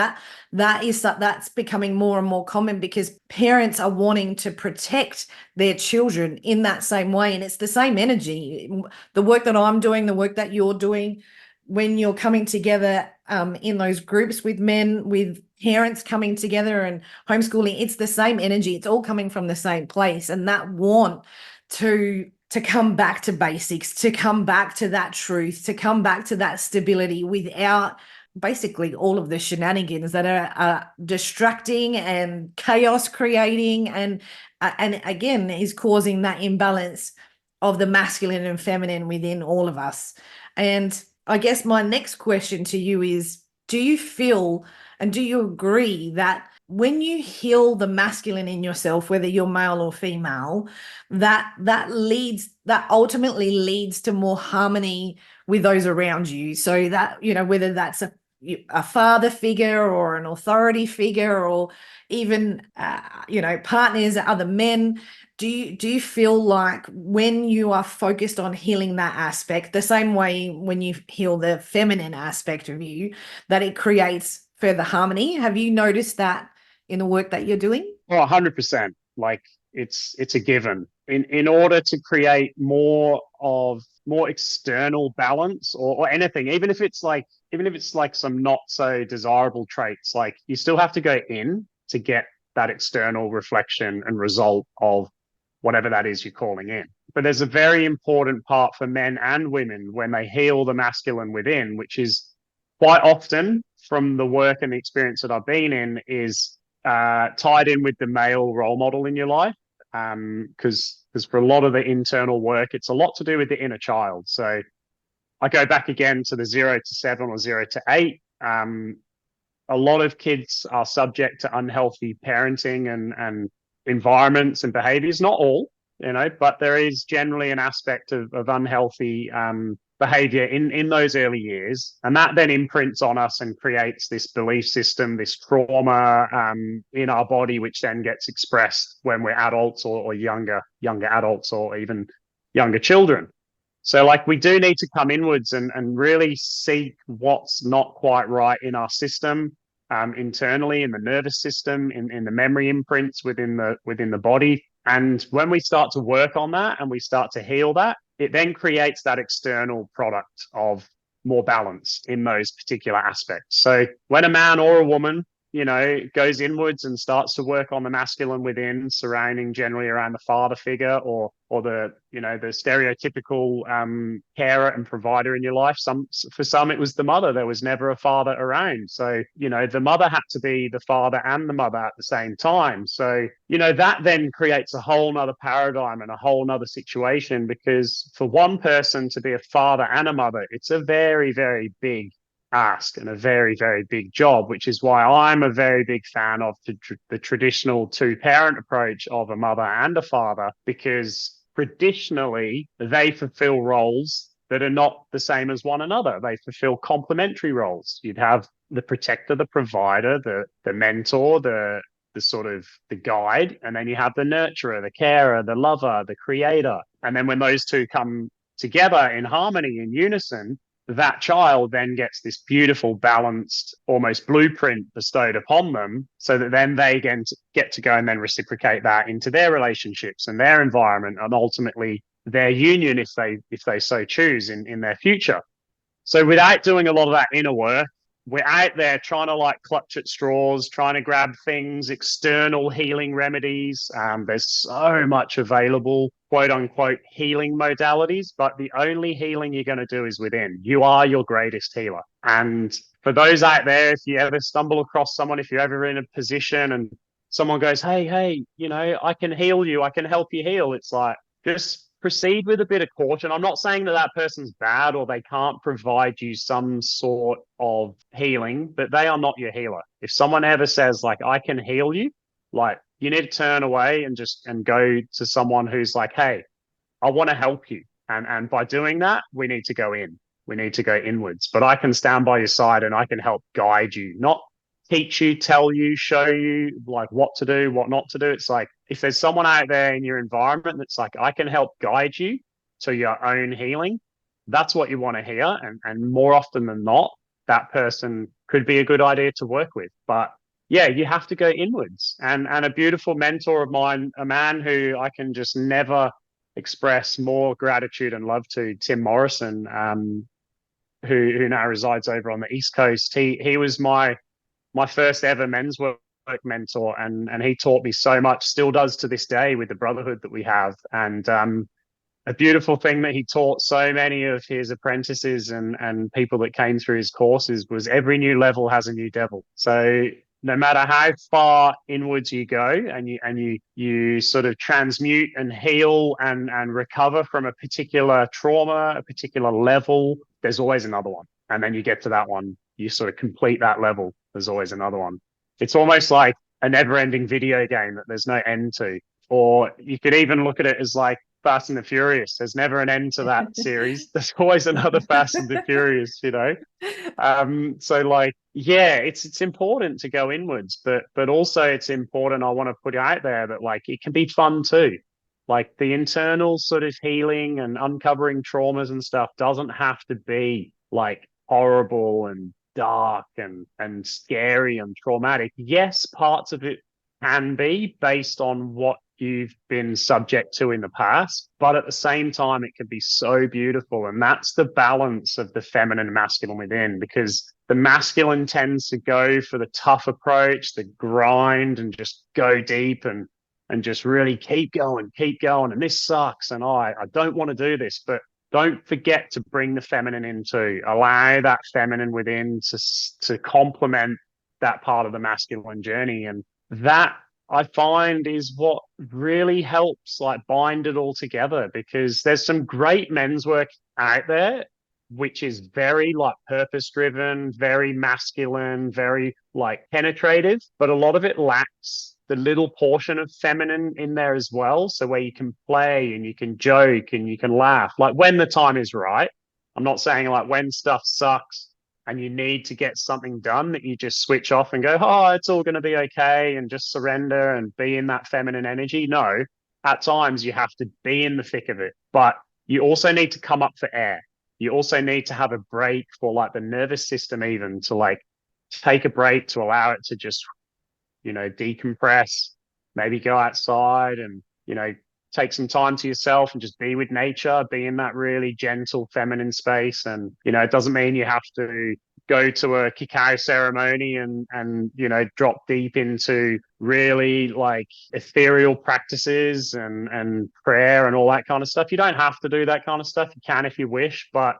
that's becoming more and more common because parents are wanting to protect their children in that same way. And it's the same energy. The work that I'm doing, the work that you're doing, when you're coming together in those groups with men, with parents coming together and homeschooling, it's the same energy. It's all coming from the same place, and that want to come back to basics, to come back to that truth, to come back to that stability without basically all of the shenanigans that are distracting and chaos creating, and again is causing that imbalance of the masculine and feminine within all of us. And I guess my next question to you is, do you feel and do you agree that when you heal the masculine in yourself, whether you're male or female, that ultimately leads to more harmony with those around you? So that, whether that's a father figure or an authority figure, or even partners, other men, do you feel like when you are focused on healing that aspect, the same way when you heal the feminine aspect of you, that it creates further harmony? Have you noticed that in the work that you're doing? Oh, 100%. Like it's a given. In order to create more external balance, or anything, even if it's like some not so desirable traits, like you still have to go in to get that external reflection and result of whatever that is you're calling in. But there's a very important part for men and women when they heal the masculine within, which is quite often, from the work and the experience that I've been in, is tied in with the male role model in your life. Because for a lot of the internal work, it's a lot to do with the inner child. So I go back again to the 0 to 7 or 0 to 8. A lot of kids are subject to unhealthy parenting and environments and behaviors. Not all, but there is generally an aspect of unhealthy behavior in those early years, and that then imprints on us and creates this belief system, this trauma in our body, which then gets expressed when we're adults or younger adults, or even younger children. So like we do need to come inwards and really seek what's not quite right in our system, internally, in the nervous system, in the memory imprints within the body. And when we start to work on that and we start to heal that, it then creates that external product of more balance in those particular aspects. So when a man or a woman, goes inwards and starts to work on the masculine within, surrounding generally around the father figure or the, the stereotypical carer and provider in your life. For some, it was the mother. There was never a father around. So, the mother had to be the father and the mother at the same time. So, that then creates a whole nother paradigm and a whole nother situation, because for one person to be a father and a mother, it's a very, very big ask and a very, very big job, which is why I'm a very big fan of the traditional two-parent approach of a mother and a father, because traditionally they fulfill roles that are not the same as one another. They fulfill complementary roles. You'd have the protector, the provider, the mentor, the sort of the guide, and then you have the nurturer, the carer, the lover, the creator. And then when those two come together in harmony, in unison, that child then gets this beautiful, balanced, almost blueprint bestowed upon them, so that then they get to go and then reciprocate that into their relationships and their environment, and ultimately their union, if they so choose, in their future. So without doing a lot of that inner work, we're out there trying to clutch at straws, trying to grab things, external healing remedies. There's so much available, quote unquote, healing modalities, but the only healing you're going to do is within. You are your greatest healer. And for those out there, if you ever stumble across someone, if you're ever in a position and someone goes, hey, I can heal you, I can help you heal, it's like, just proceed with a bit of caution. I'm not saying that that person's bad or they can't provide you some sort of healing, but they are not your healer. If someone ever says like, I can heal you, like you need to turn away and go to someone who's like, hey, I want to help you. And by doing that, we need to go in. We need to go inwards. But I can stand by your side and I can help guide you, not teach you, tell you, show you like what to do, what not to do. It's like if there's someone out there in your environment that's like, I can help guide you to your own healing, that's what you want to hear. And more often than not, that person could be a good idea to work with. But yeah, you have to go inwards. And a beautiful mentor of mine, a man who I can just never express more gratitude and love to, Tim Morrison, who now resides over on the East Coast. He was my first ever men's work mentor, and he taught me so much, still does to this day with the Brotherhood that we have. And a beautiful thing that he taught so many of his apprentices and people that came through his courses was every new level has a new devil. So no matter how far inwards you go and you sort of transmute and heal and recover from a particular trauma, a particular level, there's always another one. And then you get to that one, you sort of complete that level. There's always another one. It's almost like a never-ending video game that there's no end to. Or you could even look at it as like Fast and the Furious. There's never an end to that series. There's always another Fast and the Furious, you know? So like, yeah, it's important to go inwards, but also it's important, I want to put out there that like, it can be fun too. Like the internal sort of healing and uncovering traumas and stuff doesn't have to be like horrible and dark and scary and traumatic. Yes, parts of it can be based on what you've been subject to in the past, but at the same time, it can be so beautiful. And that's the balance of the feminine and masculine within, because the masculine tends to go for the tough approach, the grind, and just go deep and just really keep going. And this sucks. And I don't want to do this, but don't forget to bring the feminine in too. Allow that feminine within to complement that part of the masculine journey. And that I find is what really helps like bind it all together, because there's some great men's work out there, which is very like purpose driven, very masculine, very like penetrative, but a lot of it lacks the little portion of feminine in there as well. So where you can play and you can joke and you can laugh, like when the time is right. I'm not saying like when stuff sucks and you need to get something done that you just switch off and go, oh, it's all going to be okay, and just surrender and be in that feminine energy. No, at times you have to be in the thick of it, but you also need to come up for air. You also need to have a break for like the nervous system, even to like take a break to allow it to just, decompress, maybe go outside and, take some time to yourself and just be with nature, be in that really gentle feminine space. And, it doesn't mean you have to go to a cacao ceremony and drop deep into really like ethereal practices and prayer and all that kind of stuff. You don't have to do that kind of stuff. You can if you wish, but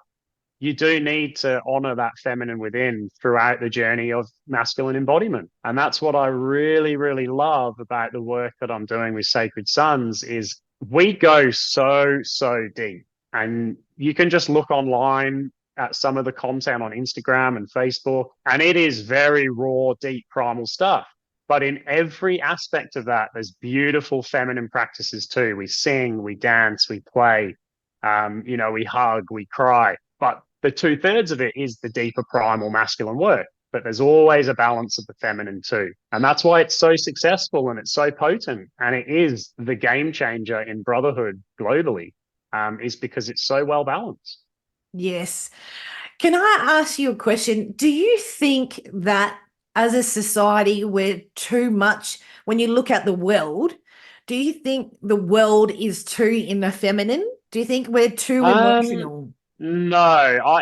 you do need to honor that feminine within throughout the journey of masculine embodiment. And that's what I really, really love about the work that I'm doing with Sacred Sons is we go so, so deep. And you can just look online at some of the content on Instagram and Facebook, and it is very raw, deep, primal stuff. But in every aspect of that, there's beautiful feminine practices too. We sing, we dance, we play, we hug, we cry. But the 2/3 of it is the deeper primal masculine work, but there's always a balance of the feminine too. And that's why it's so successful and it's so potent. And it is the game changer in brotherhood globally, is because it's so well balanced. Yes. Can I ask you a question? Do you think that as a society, we're too much, when you look at the world, do you think the world is too in the feminine? Do you think we're too emotional? No,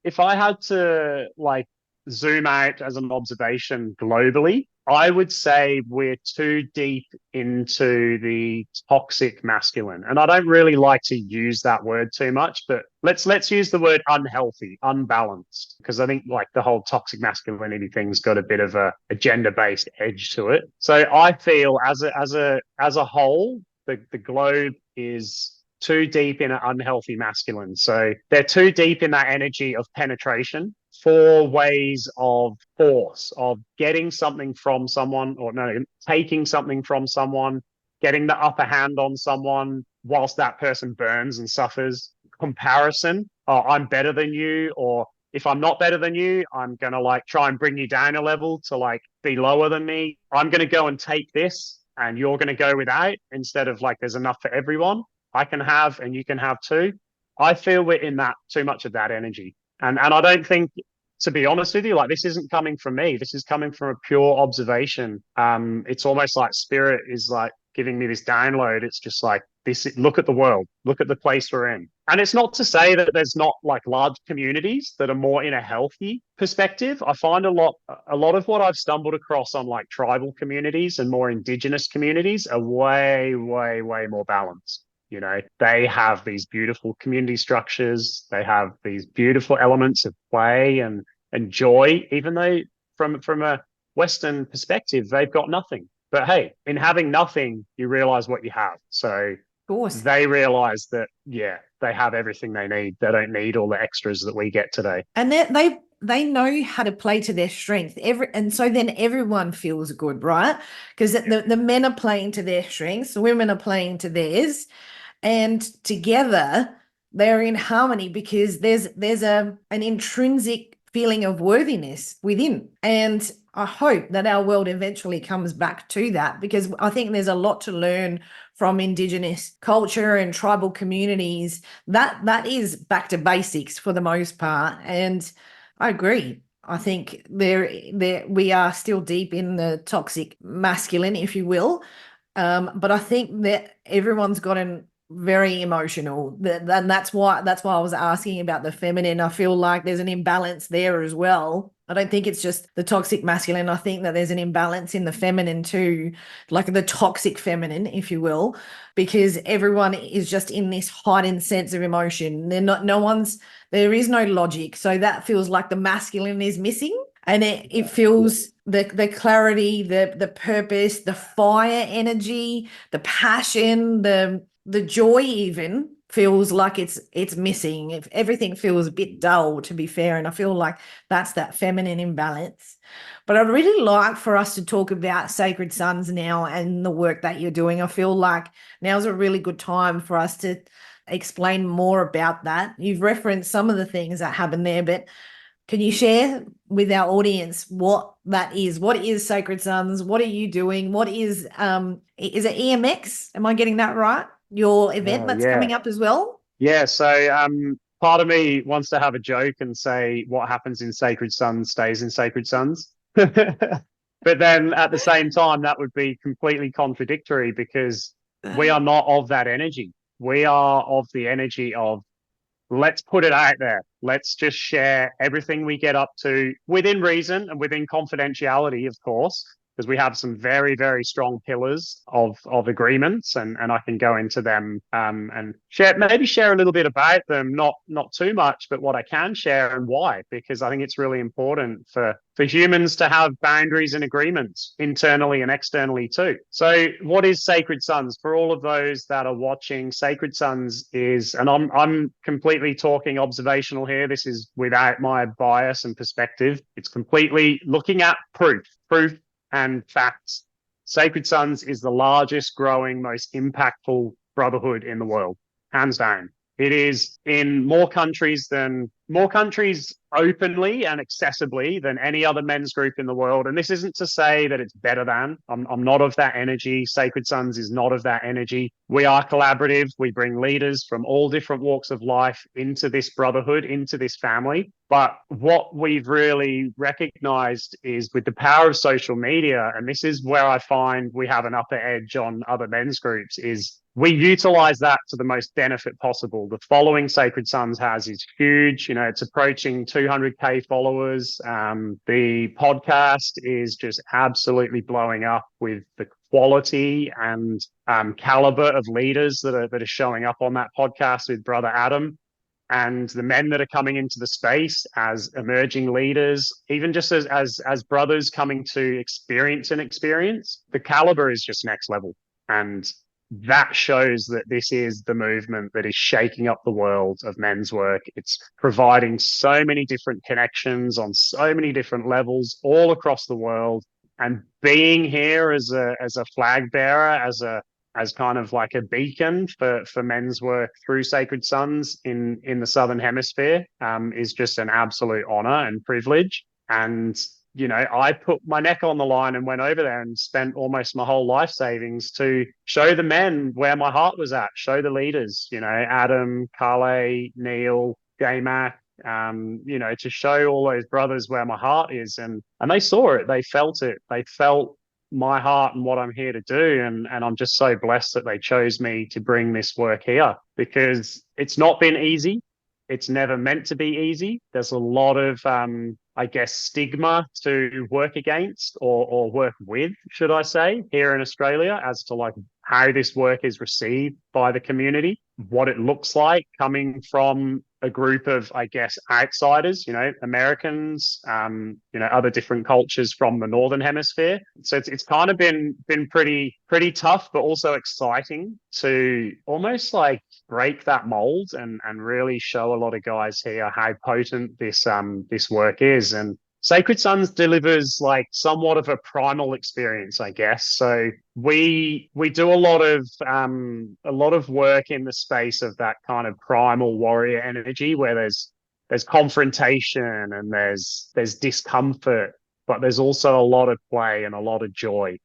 if I had to like zoom out as an observation globally, I would say we're too deep into the toxic masculine. And I don't really like to use that word too much, but let's use the word unhealthy, unbalanced, because I think like the whole toxic masculinity thing's got a bit of a gender-based edge to it. So I feel as a whole, the globe is too deep in an unhealthy masculine. So they're too deep in that energy of penetration, 4 ways of force, of getting something from someone, or no, taking something from someone, getting the upper hand on someone whilst that person burns and suffers. Comparison, oh, I'm better than you, or if I'm not better than you, I'm going to like try and bring you down a level to like be lower than me. I'm going to go and take this and you're going to go without, instead of like there's enough for everyone. I can have and you can have too. I feel we're in that too much of that energy. And I don't think, to be honest with you, like this isn't coming from me. This is coming from a pure observation. It's almost like spirit is like giving me this download. It's just like this, look at the world, look at the place we're in. And it's not to say that there's not like large communities that are more in a healthy perspective. I find a lot of what I've stumbled across on like tribal communities and more indigenous communities are way, way, way more balanced. You know, they have these beautiful community structures. They have these beautiful elements of play and joy, even though from a Western perspective, they've got nothing. But hey, in having nothing, you realize what you have. So course. they realize that, yeah, they have everything they need. They don't need all the extras that we get today. And they know how to play to their strength. And so then everyone feels good, right? Because the men are playing to their strengths, the women are playing to theirs, and together they're in harmony because there's an intrinsic feeling of worthiness within. And I hope that our world eventually comes back to that, because I think there's a lot to learn from Indigenous culture and tribal communities. That is back to basics for the most part. And I agree. I think we are still deep in the toxic masculine, if you will. But I think that everyone's gotten very emotional. And that's why I was asking about the feminine. I feel like there's an imbalance there as well. I don't think it's just the toxic masculine. I think that there's an imbalance in the feminine too, like the toxic feminine, if you will, because everyone is just in this heightened sense of emotion. There is no logic. So that feels like the masculine is missing. And it feels the clarity, the purpose, the fire energy, the passion, the joy even feels like it's missing. If everything feels a bit dull, to be fair, and I feel like that's that feminine imbalance. But I'd really like for us to talk about Sacred Sons now and the work that you're doing. I feel like now's a really good time for us to explain more about that. You've referenced some of the things that happen there, but can you share with our audience what that is? What is Sacred Sons? What are you doing? What is it EMX? Am I getting that right? Your event that's coming up as well? Yeah, so part of me wants to have a joke and say what happens in Sacred Sons stays in Sacred Sons. But then at the same time, that would be completely contradictory, because we are not of that energy. We are of the energy of, let's put it out there. Let's just share everything we get up to within reason and within confidentiality, of course, because we have some very, very strong pillars of agreements, and I can go into them and share a little bit about them, not too much, but what I can share and why, because I think it's really important for humans to have boundaries and agreements internally and externally too. So what is Sacred Sons? For all of those that are watching, Sacred Sons is, and I'm completely talking observational here, this is without my bias and perspective, it's completely looking at proof and facts. Sacred Sons is the largest growing, most impactful brotherhood in the world, hands down. It is in more countries openly and accessibly than any other men's group in the world. And this isn't to say that it's better than. I'm not of that energy. Sacred Sons is not of that energy. We are collaborative. We bring leaders from all different walks of life into this brotherhood, into this family. But what we've really recognized is, with the power of social media, and this is where I find we have an upper edge on other men's groups, is we utilize that to the most benefit possible. The following Sacred Sons has is huge. You know, it's approaching 200K followers. The podcast is just absolutely blowing up with the quality and caliber of leaders that are showing up on that podcast with Brother Adam, and the men that are coming into the space as emerging leaders, even just as brothers coming to experience. The caliber is just next level. And that shows that this is the movement that is shaking up the world of men's work. It's providing so many different connections on so many different levels all across the world. And being here as a flag bearer, as kind of like a beacon for men's work through Sacred Sons in the Southern Hemisphere, is just an absolute honor and privilege. And I put my neck on the line and went over there and spent almost my whole life savings to show the men where my heart was at, show the leaders, Adam, Carle, Neil, J-Mac, to show all those brothers where my heart is. And they saw it, they felt it, they felt my heart and what I'm here to do. And I'm just so blessed that they chose me to bring this work here, because it's not been easy. It's never meant to be easy. There's a lot of, I guess, stigma to work against or work with, should I say, here in Australia, as to like how this work is received by the community, what it looks like coming from a group of, I guess, outsiders, Americans, other different cultures from the Northern Hemisphere. So it's kind of been pretty tough, but also exciting to almost like break that mold and really show a lot of guys here how potent this work is. And Sacred Sons delivers like somewhat of a primal experience, I guess. So we do a lot of work in the space of that kind of primal warrior energy, where there's confrontation and there's discomfort, but there's also a lot of play and a lot of joy.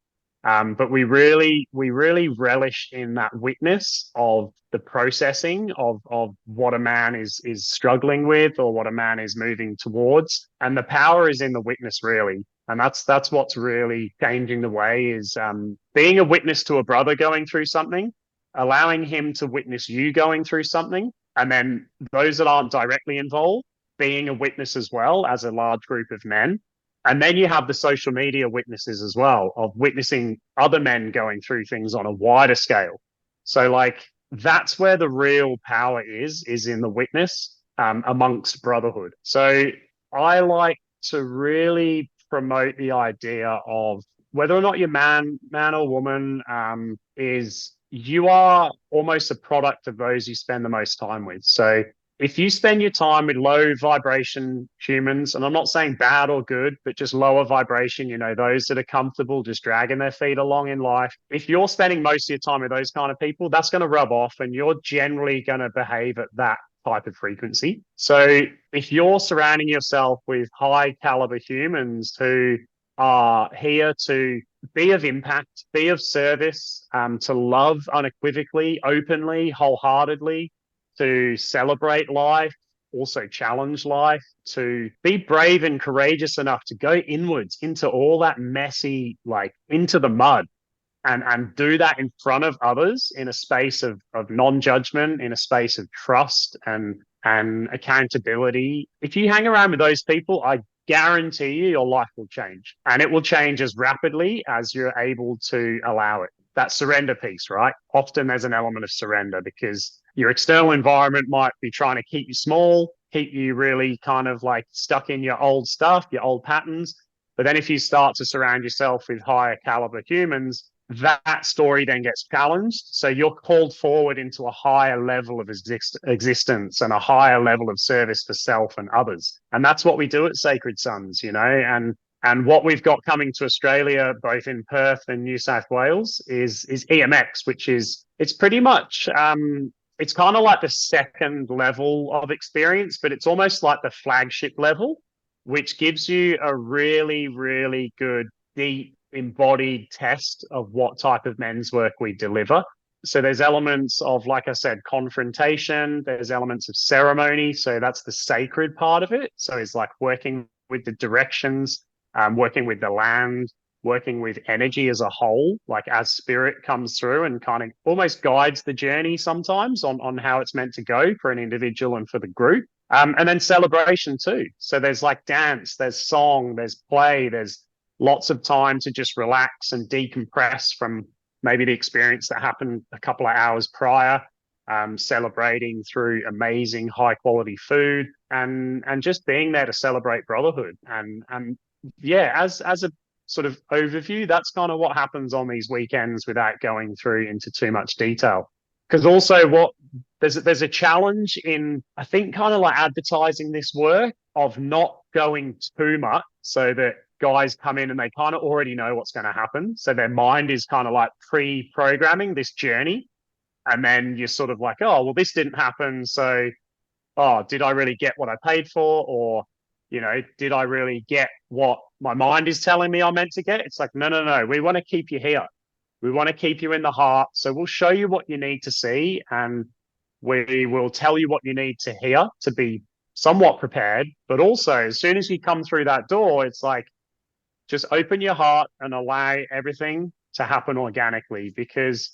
But we really relish in that witness of the processing of what a man is struggling with, or what a man is moving towards. And the power is in the witness, really. And that's what's really changing the way, is being a witness to a brother going through something, allowing him to witness you going through something, and then those that aren't directly involved being a witness as well, as a large group of men. And then you have the social media witnesses as well, of witnessing other men going through things on a wider scale. So like, that's where the real power is in the witness, amongst brotherhood. So I like to really promote the idea of whether or not you're man or woman, is you are almost a product of those you spend the most time with. So if you spend your time with low vibration humans, and I'm not saying bad or good, but just lower vibration, those that are comfortable just dragging their feet along in life, if you're spending most of your time with those kind of people, that's going to rub off, and you're generally going to behave at that type of frequency. So if you're surrounding yourself with high caliber humans who are here to be of impact, be of service, to love unequivocally, openly, wholeheartedly, to celebrate life, also challenge life, to be brave and courageous enough to go inwards into all that messy, like into the mud, and do that in front of others in a space of non-judgment, in a space of trust and accountability. If you hang around with those people, I guarantee you your life will change, and it will change as rapidly as you're able to allow it. That surrender piece, right? Often there's an element of surrender, because your external environment might be trying to keep you small, keep you really kind of like stuck in your old stuff, your old patterns. But then if you start to surround yourself with higher caliber humans, that story then gets challenged. So you're called forward into a higher level of existence and a higher level of service for self and others. And that's what we do at Sacred Sons, and what we've got coming to Australia, both in Perth and New South Wales, is EMX, which is, it's pretty much, it's kind of like the second level of experience, but it's almost like the flagship level, which gives you a really, really good, deep, embodied test of what type of men's work we deliver. So there's elements of, like I said, confrontation, there's elements of ceremony. So that's the sacred part of it. So it's like working with the directions, working with the land, working with energy as a whole, like as spirit comes through and kind of almost guides the journey sometimes on how it's meant to go for an individual and for the group. And then celebration too. So there's like dance, there's song, there's play, there's lots of time to just relax and decompress from maybe the experience that happened a couple of hours prior, celebrating through amazing high quality food and just being there to celebrate brotherhood. And yeah, as a sort of overview, that's kind of what happens on these weekends without going through into too much detail. Because also there's a challenge in, I think, kind of like advertising this work of not going too much so that guys come in and they kind of already know what's going to happen. So their mind is kind of like pre-programming this journey. And then you're sort of like, oh, well, this didn't happen. So, oh, did I really get what I paid for? Or, did I really get what my mind is telling me I'm meant to get? It's like, no, no, no. We want to keep you here. We want to keep you in the heart. So we'll show you what you need to see, and we will tell you what you need to hear to be somewhat prepared. But also, as soon as you come through that door, it's like, just open your heart and allow everything to happen organically, because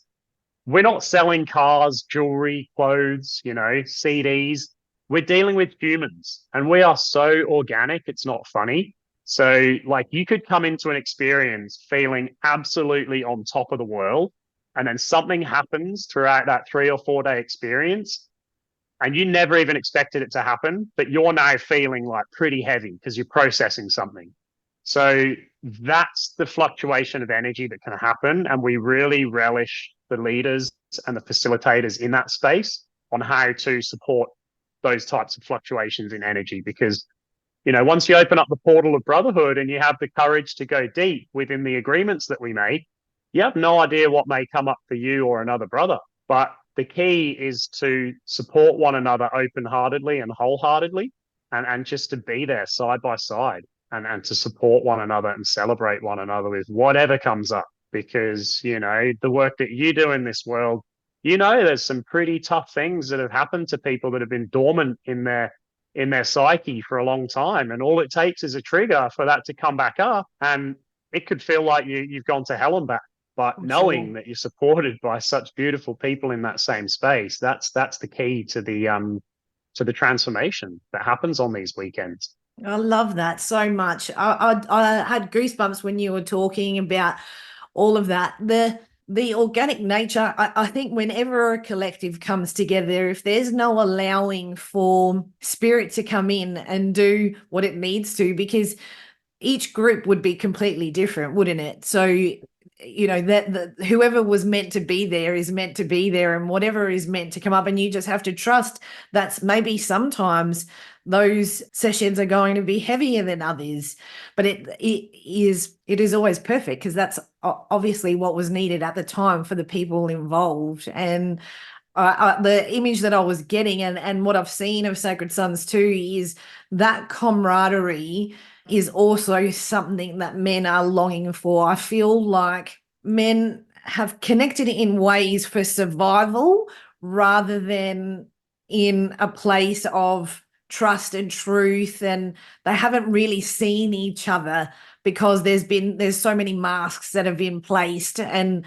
we're not selling cars, jewelry, clothes, CDs. We're dealing with humans, and we are so organic. It's not funny. So, like, you could come into an experience feeling absolutely on top of the world, and then something happens throughout that 3 or 4 day experience, and you never even expected it to happen, but you're now feeling like pretty heavy because you're processing something. So that's the fluctuation of energy that can happen. And we really relish the leaders and the facilitators in that space on how to support those types of fluctuations in energy. Because, once you open up the portal of brotherhood and you have the courage to go deep within the agreements that we make, you have no idea what may come up for you or another brother. But the key is to support one another open-heartedly and wholeheartedly, and just to be there side by side. And to support one another and celebrate one another with whatever comes up. Because, the work that you do in this world, there's some pretty tough things that have happened to people that have been dormant in their psyche for a long time. And all it takes is a trigger for that to come back up. And it could feel like you've gone to hell and back. But knowing that you're supported by such beautiful people in that same space, that's the key to the transformation that happens on these weekends. I love that so much. I had goosebumps when you were talking about all of that. The organic nature, I think whenever a collective comes together, if there's no allowing for spirit to come in and do what it needs to, because each group would be completely different, wouldn't it? So, that whoever was meant to be there is meant to be there, and whatever is meant to come up, and you just have to trust that's maybe sometimes those sessions are going to be heavier than others, but it is always perfect, because that's obviously what was needed at the time for the people involved. And the image that I was getting, and what I've seen of Sacred Sons too, is that camaraderie is also something that men are longing for. I feel like men have connected in ways for survival rather than in a place of trust and truth, and they haven't really seen each other because there's so many masks that have been placed, and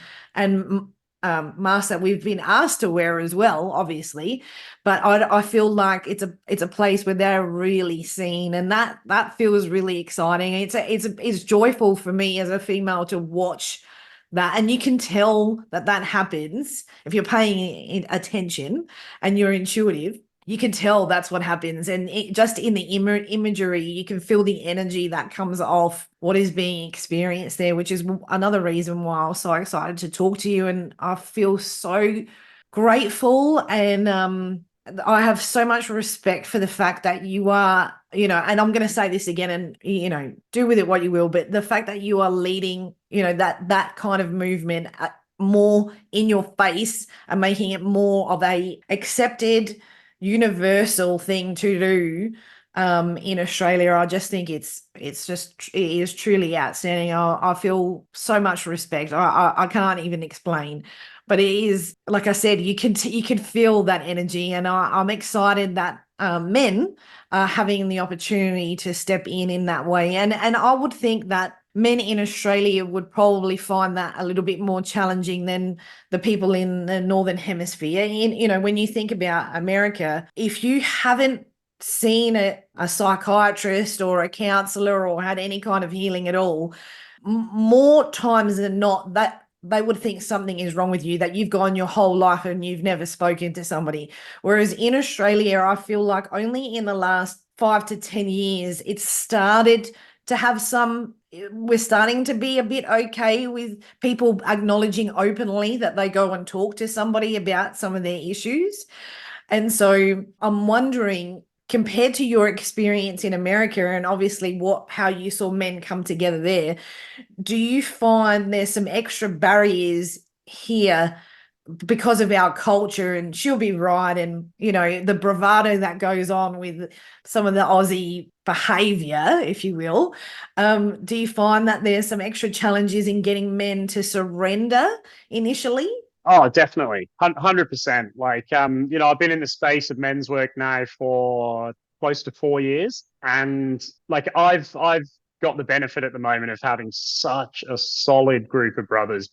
masks that we've been asked to wear as well, obviously. But I feel like it's a place where they're really seen, and that feels really exciting. It's joyful for me as a female to watch that, and you can tell that happens if you're paying attention and you're intuitive. You can tell that's what happens. And just in the imagery, you can feel the energy that comes off what is being experienced there, which is another reason why I was so excited to talk to you. And I feel so grateful, and I have so much respect for the fact that you are, and I'm going to say this again, and, do with it what you will, but the fact that you are leading, that kind of movement more in your face and making it more of a accepted, universal thing to do in Australia. I just think it is truly outstanding. I feel so much respect. I can't even explain, but it is, like I said, you can feel that energy, and I'm excited that men are having the opportunity to step in that way. And I would think that men in Australia would probably find that a little bit more challenging than the people in the Northern Hemisphere. When you think about America, if you haven't seen a psychiatrist or a counselor or had any kind of healing at all, more times than not, that they would think something is wrong with you, that you've gone your whole life and you've never spoken to somebody. Whereas in Australia, I feel like only in the last 5 to 10 years, it's started to have some we're starting to be a bit okay with people acknowledging openly that they go and talk to somebody about some of their issues. And so I'm wondering, compared to your experience in America and obviously how you saw men come together there, do you find there's some extra barriers here because of our culture? And she'll be right, and the bravado that goes on with some of the Aussie behavior, if you will. Do you find that there's some extra challenges in getting men to surrender initially? Oh, definitely. 100%. Like, I've been in the space of men's work now for close to 4 years. And like, I've got the benefit at the moment of having such a solid group of brothers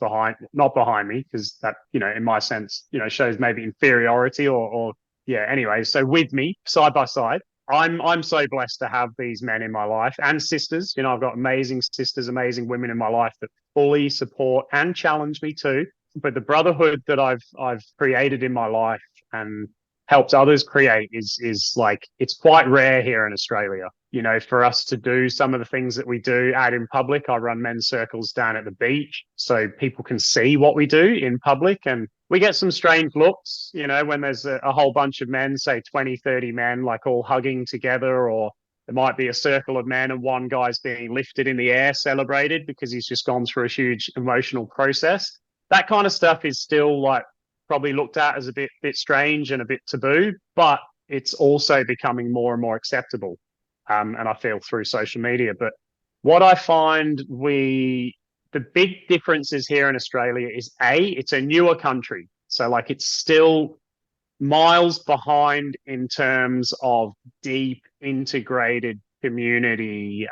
not behind me, because that, in my sense, shows maybe inferiority or yeah, anyway. So with me, side by side, I'm so blessed to have these men in my life, and sisters. I've got amazing sisters, amazing women in my life that fully support and challenge me too. But the brotherhood that I've created in my life and helped others create is like, it's quite rare here in Australia. For us to do some of the things that we do out in public. I run men's circles down at the beach so people can see what we do in public, and we get some strange looks, when there's a whole bunch of men, say 20, 30 men, like all hugging together, or there might be a circle of men and one guy's being lifted in the air, celebrated because he's just gone through a huge emotional process. That kind of stuff is still like probably looked at as a bit strange and a bit taboo, but it's also becoming more and more acceptable. And I feel through social media. But what I find the big differences here in Australia is it's a newer country. So like, it's still miles behind in terms of deep integrated community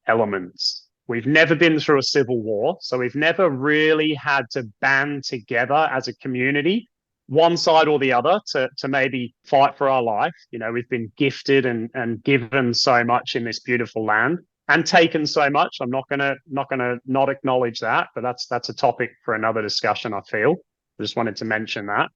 elements. We've never been through a civil war, so we've never really had to band together as a community, one side or the other, to maybe fight for our life. We've been gifted and given so much in this beautiful land, and taken so much. I'm not gonna not acknowledge that, but that's a topic for another discussion, I feel. I just wanted to mention that,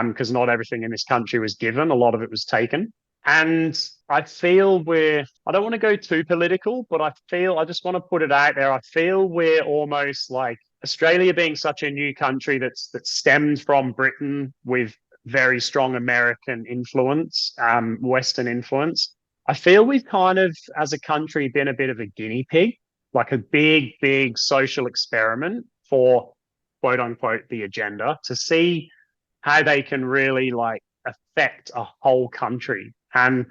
because not everything in this country was given, a lot of it was taken. And I feel I don't want to go too political, but I just want to put it out there. I feel we're almost like, Australia being such a new country that stemmed from Britain with very strong American influence, Western influence. I feel we've kind of, as a country, been a bit of a guinea pig, like a big social experiment for, quote unquote, the agenda, to see how they can really like affect a whole country. And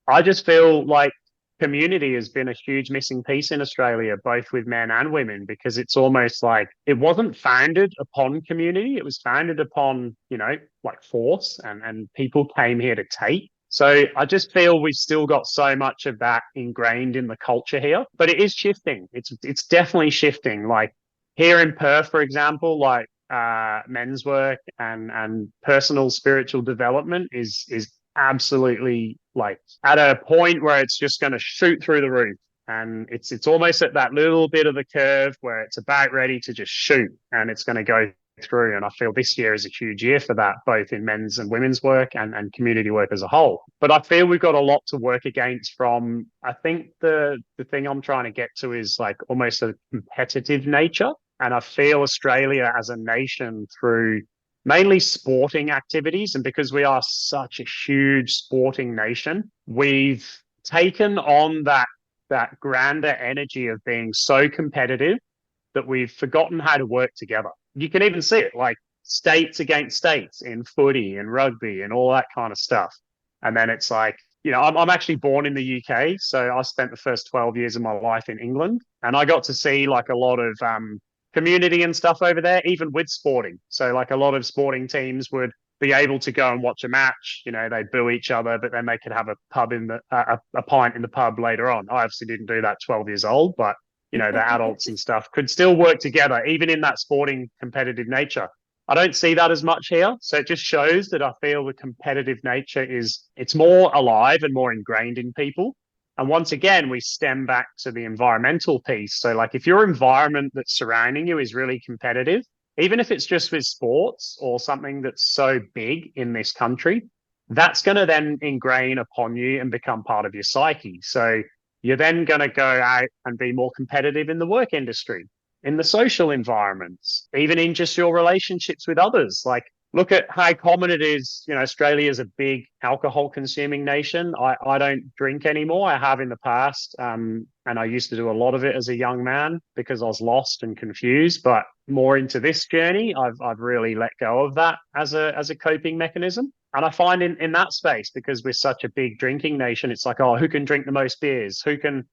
I just feel like community has been a huge missing piece in Australia, both with men and women, because it's almost like it wasn't founded upon community. It was founded upon, like force, and people came here to take. So I just feel we've still got so much of that ingrained in the culture here, but it is shifting. It's definitely shifting. Like here in Perth, for example, like men's work and personal spiritual development is absolutely like at a point where it's just going to shoot through the roof, and it's almost at that little bit of the curve where it's about ready to just shoot, and it's going to go through. And I feel this year is a huge year for that, both in men's and women's work and community work as a whole. But I feel we've got a lot to work against from, I think the thing I'm trying to get to is like almost a competitive nature. And I feel Australia as a nation, through mainly sporting activities, and because we are such a huge sporting nation, we've taken on that grander energy of being so competitive that we've forgotten how to work together. You can even see it like states against states in footy and rugby and all that kind of stuff. And then it's like, I'm actually born in the UK, so I spent the first 12 years of my life in England, and I got to see like a lot of community and stuff over there, even with sporting. So like a lot of sporting teams would be able to go and watch a match. They'd boo each other, but then they could have a pint in the pub later on. I obviously didn't do that 12 years old, but the adults and stuff could still work together, even in that sporting competitive nature. I don't see that as much here. So it just shows that I feel the competitive nature it's more alive and more ingrained in people. And once again, we stem back to the environmental piece. So like, if your environment that's surrounding you is really competitive, even if it's just with sports or something that's so big in this country, that's going to then ingrain upon you and become part of your psyche. So, you're then going to go out and be more competitive in the work industry, in the social environments, even in just your relationships with others. Like, look at how common it is. Australia is a big alcohol consuming nation. I don't drink anymore. I have in the past. And I used to do a lot of it as a young man because I was lost and confused. But more into this journey, I've really let go of that as a coping mechanism. And I find in that space, because we're such a big drinking nation, it's like, oh, who can drink the most beers? Who can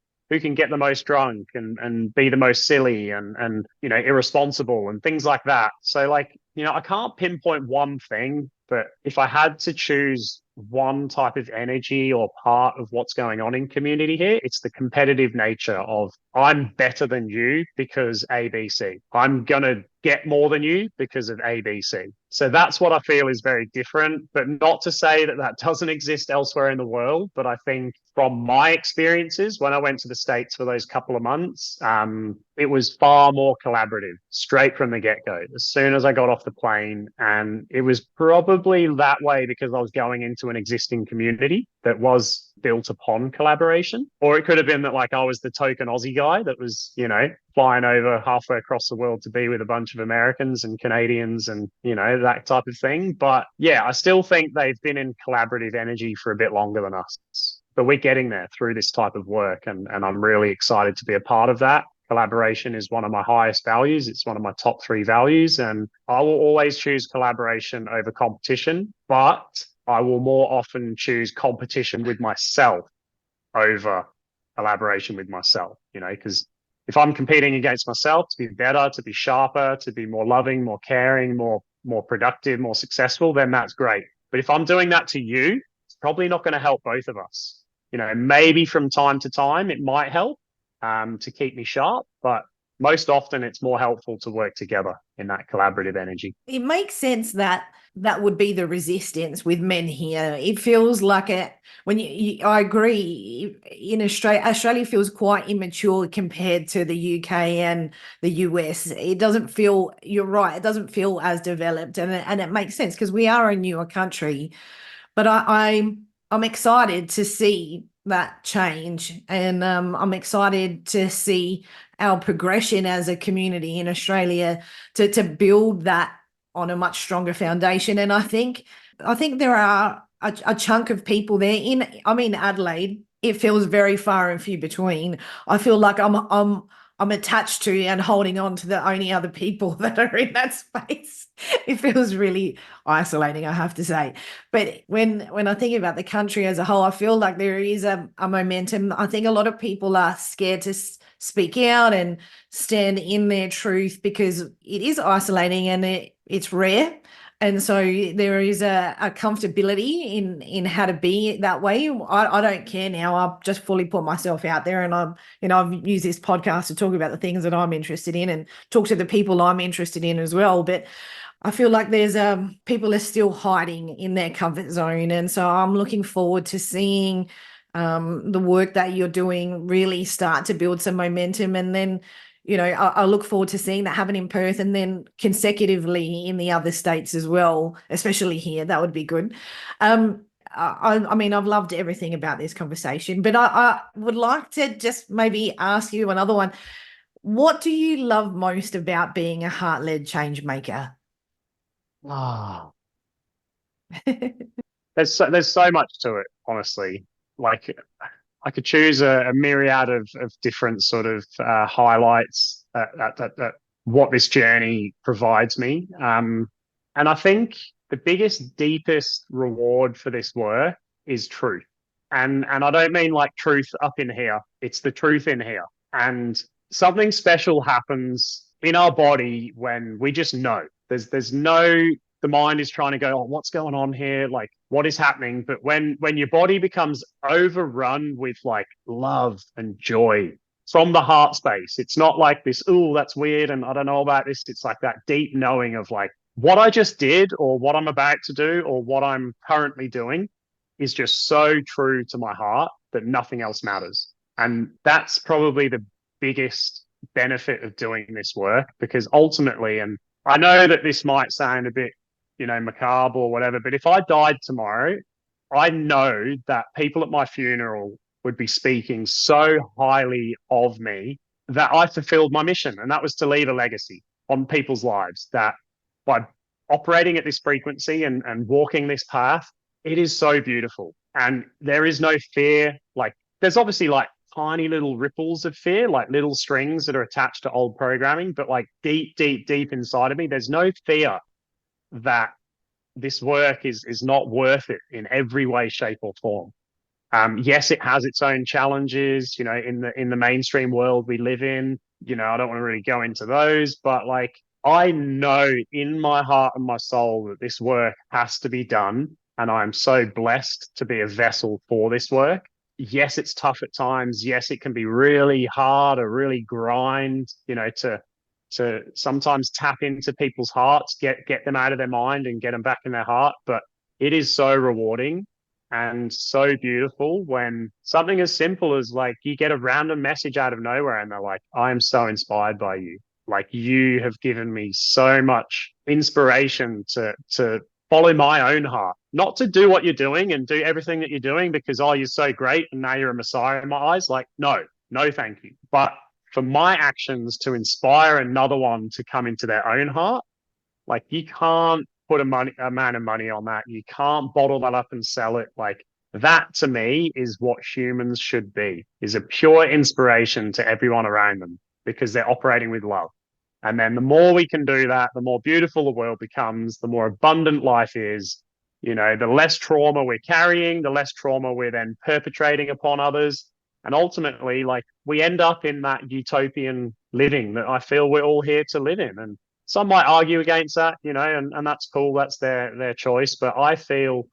get the most drunk and be the most silly and irresponsible and things like that. So like, I can't pinpoint one thing, but if I had to choose one type of energy or part of what's going on in community here, it's the competitive nature of I'm better than you because ABC. I'm going to get more than you because of ABC. So that's what I feel is very different, but not to say that that doesn't exist elsewhere in the world. But I think from my experiences, when I went to the States for those couple of months, it was far more collaborative straight from the get-go, as soon as I got off the plane. And it was probably that way because I was going into an existing community that was built upon collaboration. Or it could have been that like I was the token Aussie guy that was, flying over halfway across the world to be with a bunch of Americans and Canadians and, that type of thing. But yeah, I still think they've been in collaborative energy for a bit longer than us. But we're getting there through this type of work. And I'm really excited to be a part of that. Collaboration is one of my highest values. It's one of my top 3 values. And I will always choose collaboration over competition, but I will more often choose competition with myself over collaboration with myself, because if I'm competing against myself to be better, to be sharper, to be more loving, more caring, more productive, more successful, then that's great. But if I'm doing that to you, it's probably not going to help both of us. Maybe from time to time it might help to keep me sharp, but most often it's more helpful to work together in that collaborative energy. It makes sense that that would be the resistance with men here. It feels like I agree, in Australia feels quite immature compared to the UK and the US. It doesn't feel, you're right, it doesn't feel as developed, and it makes sense because we are a newer country. But I'm excited to see that change, and I'm excited to see our progression as a community in Australia to build that on a much stronger foundation. And I think there are a chunk of people there I'm in Adelaide. It feels very far and few between. I feel like I'm attached to and holding on to the only other people that are in that space. It feels really isolating, I have to say. But when I think about the country as a whole, I feel like there is a momentum. I think a lot of people are scared to speak out and stand in their truth because it is isolating and it's rare. And so there is a comfortability in how to be that way. I don't care now. I've just fully put myself out there, and I've used this podcast to talk about the things that I'm interested in and talk to the people I'm interested in as well. But I feel like there's people are still hiding in their comfort zone. And so I'm looking forward to seeing the work that you're doing really start to build some momentum. And then, I look forward to seeing that happen in Perth and then consecutively in the other states as well, especially here. That would be good. I mean, I've loved everything about this conversation, but I would like to just maybe ask you another one. What do you love most about being a heart-led change maker? Oh, there's so much to it, honestly. Like, I could choose a myriad of different sort of highlights that what this journey provides me. And I think the biggest, deepest reward for this work is truth. And I don't mean like truth up in here. It's the truth in here. And something special happens in our body when we just know. There's no, the mind is trying to go, oh, what's going on here? Like, what is happening? But when your body becomes overrun with like love and joy from the heart space, it's not like this, oh, that's weird and I don't know about this. It's like that deep knowing of like what I just did or what I'm about to do or what I'm currently doing is just so true to my heart that nothing else matters. And that's probably the biggest benefit of doing this work, because ultimately, and I know that this might sound a bit, macabre or whatever, but if I died tomorrow, I know that people at my funeral would be speaking so highly of me that I fulfilled my mission. And that was to leave a legacy on people's lives, that by operating at this frequency and walking this path, it is so beautiful. And there is no fear. Like, there's obviously like tiny little ripples of fear, like little strings that are attached to old programming, but like deep, deep, deep inside of me, there's no fear that this work is not worth it in every way, shape, or form. Yes, it has its own challenges, you know, in the mainstream world we live in. You know, I don't want to really go into those, but like, I know in my heart and my soul that this work has to be done, and I'm so blessed to be a vessel for this work. Yes, it's tough at times. Yes, it can be really hard or really grind, you know, to sometimes tap into people's hearts, get them out of their mind and get them back in their heart. But it is so rewarding and so beautiful when something as simple as like you get a random message out of nowhere and they're like, I am so inspired by you. Like, you have given me so much inspiration to follow my own heart, not to do what you're doing and do everything that you're doing because, oh, you're so great and now you're a messiah in my eyes. Like, no, thank you. But for my actions to inspire another one to come into their own heart, like, you can't put a amount of money on that. You can't bottle that up and sell it. Like, that to me is what humans should be, is a pure inspiration to everyone around them because they're operating with love. And then the more we can do that, the more beautiful the world becomes, the more abundant life is. You know, the less trauma we're carrying, the less trauma we're then perpetrating upon others. And ultimately, like, we end up in that utopian living that I feel we're all here to live in. And some might argue against that, you know, and that's cool. That's their choice. But I feel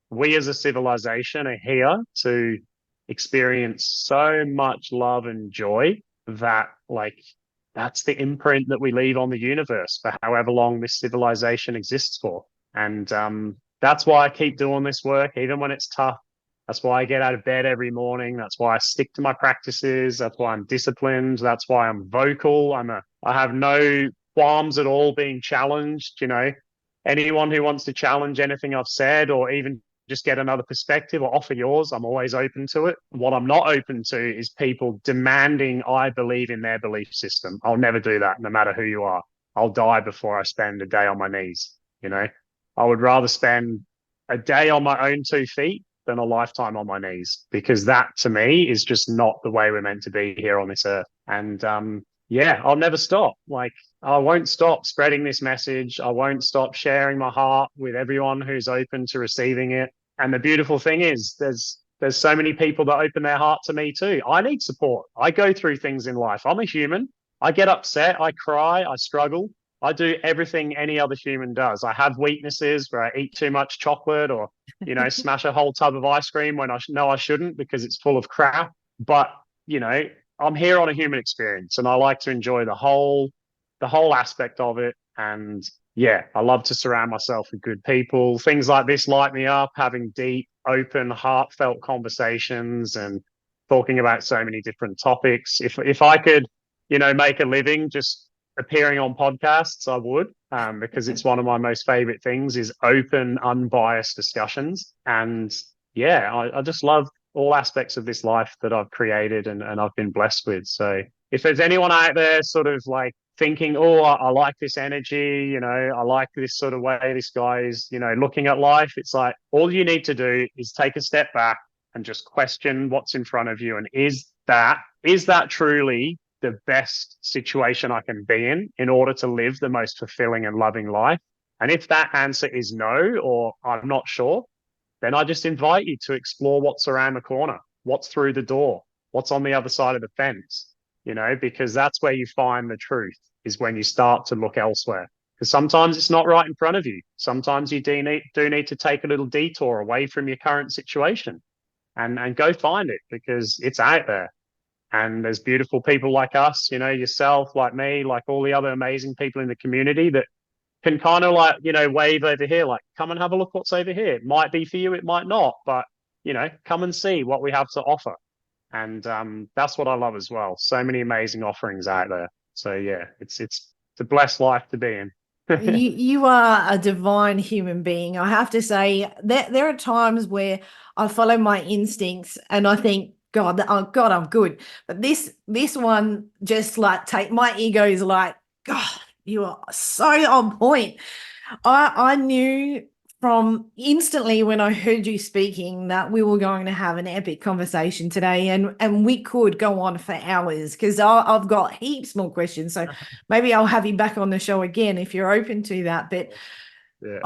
we as a civilization are here to experience so much love and joy that, like, that's the imprint that we leave on the universe for however long this civilization exists for. And that's why I keep doing this work, even when it's tough. That's why I get out of bed every morning. That's why I stick to my practices. That's why I'm disciplined. That's why I'm vocal. I have no qualms at all being challenged. You know, anyone who wants to challenge anything I've said or even just get another perspective or offer yours, I'm always open to it. What I'm not open to is people demanding I believe in their belief system. I'll never do that, no matter who you are. I'll die before I spend a day on my knees. You know, I would rather spend a day on my own 2 feet than a lifetime on my knees, because that to me is just not the way we're meant to be here on this earth. And yeah, I'll never stop. Like, I won't stop spreading this message. I won't stop sharing my heart with everyone who's open to receiving it. And the beautiful thing is there's so many people that open their heart to me too. I need support. I go through things in life. I'm a human. I get upset. I cry. I struggle. I do everything any other human does. I have weaknesses where I eat too much chocolate or, you know, smash a whole tub of ice cream when I know I shouldn't because it's full of crap. But, you know, I'm here on a human experience and I like to enjoy the whole aspect of it. And yeah, I love to surround myself with good people. Things like this light me up, having deep, open, heartfelt conversations and talking about so many different topics. If I could, you know, make a living just appearing on podcasts, I would, because it's one of my most favorite things is open, unbiased discussions. And yeah, I just love all aspects of this life that I've created and I've been blessed with. So if there's anyone out there sort of like thinking, oh, I like this energy, you know, I like this sort of way this guy is, you know, looking at life, it's like all you need to do is take a step back and just question what's in front of you. And is that truly the best situation I can be in order to live the most fulfilling and loving life? And if that answer is no, or I'm not sure, then I just invite you to explore what's around the corner, what's through the door, what's on the other side of the fence, you know, because that's where you find the truth, is when you start to look elsewhere. Because sometimes it's not right in front of you. Sometimes you do need to take a little detour away from your current situation and go find it, because it's out there. And there's beautiful people like us, you know, yourself, like me, like all the other amazing people in the community that can kind of like, you know, wave over here, like, come and have a look what's over here. It might be for you, it might not, but, you know, come and see what we have to offer. And that's what I love as well. So many amazing offerings out there. So yeah, it's a blessed life to be in. You are a divine human being. I have to say that there are times where I follow my instincts and I think, God, I'm good. But this one just like take my ego is like, God, you are so on point. I knew from instantly when I heard you speaking that we were going to have an epic conversation today, and we could go on for hours because I've got heaps more questions. So maybe I'll have you back on the show again if you're open to that. But Yeah.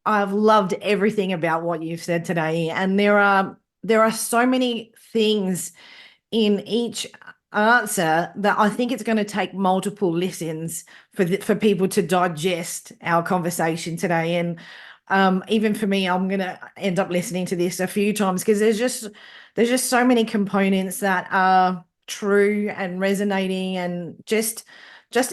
I've loved everything about what you've said today, and there are so many things in each answer that I think it's going to take multiple listens for people to digest our conversation today. And even for me, I'm going to end up listening to this a few times because there's just so many components that are true and resonating, and just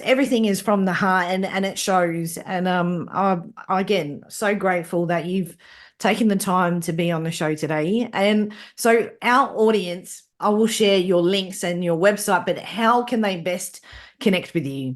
everything is from the heart, and it shows. And I'm again so grateful that you've taken the time to be on the show today. And so our audience, I will share your links and your website, but how can they best connect with you?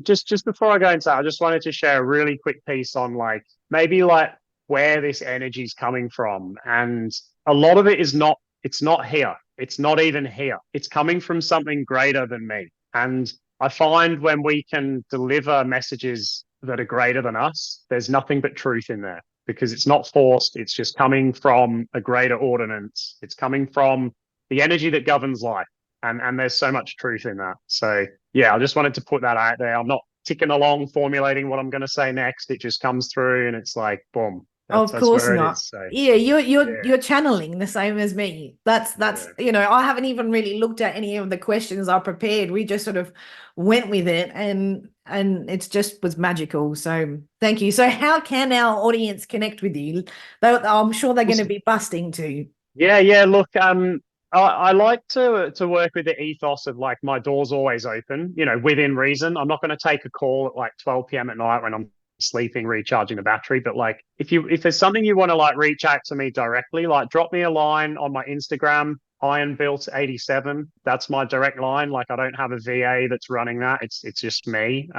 Just before I go into that, I just wanted to share a really quick piece on like maybe like where this energy is coming from. And a lot of it is not, it's not here. It's not even here. It's coming from something greater than me. And I find when we can deliver messages that are greater than us, there's nothing but truth in there because it's not forced. It's just coming from a greater ordinance. It's coming from the energy that governs life. And there's so much truth in that. So yeah, I just wanted to put that out there. I'm not ticking along, formulating what I'm going to say next. It just comes through and it's like, boom, Of that's course where it not. is. So Yeah, yeah, you're channeling the same as me. That's yeah. you know, I haven't even really looked at any of the questions I prepared. We just sort of went with it, and it's just was magical. So thank you. So how can our audience connect with you? I'm sure they're going to be busting too. Yeah, yeah. Look, I like to work with the ethos of like my door's always open, you know, within reason. I'm not going to take a call at like 12 p.m. at night when I'm sleeping, recharging the battery. But like, if there's something you want to like reach out to me directly, like drop me a line on my Instagram, ironbuilt87. That's my direct line. Like, I don't have a VA that's running that. It's just me.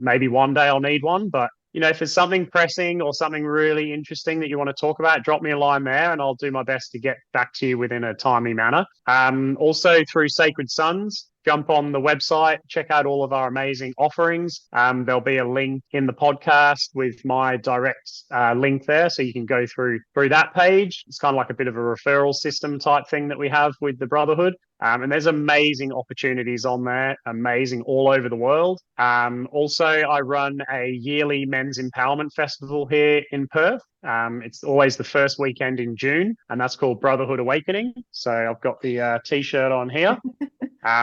Maybe one day I'll need one, but you know, if there's something pressing or something really interesting that you want to talk about, drop me a line there and I'll do my best to get back to you within a timely manner. Also through Sacred Sons, jump on the website, check out all of our amazing offerings. There'll be a link in the podcast with my direct link there. So you can go through that page. It's kind of like a bit of a referral system type thing that we have with the Brotherhood. And there's amazing opportunities on there, amazing all over the world. Also, I run a yearly men's empowerment festival here in Perth. It's always the first weekend in June, and that's called Brotherhood Awakening. So I've got the t-shirt on here.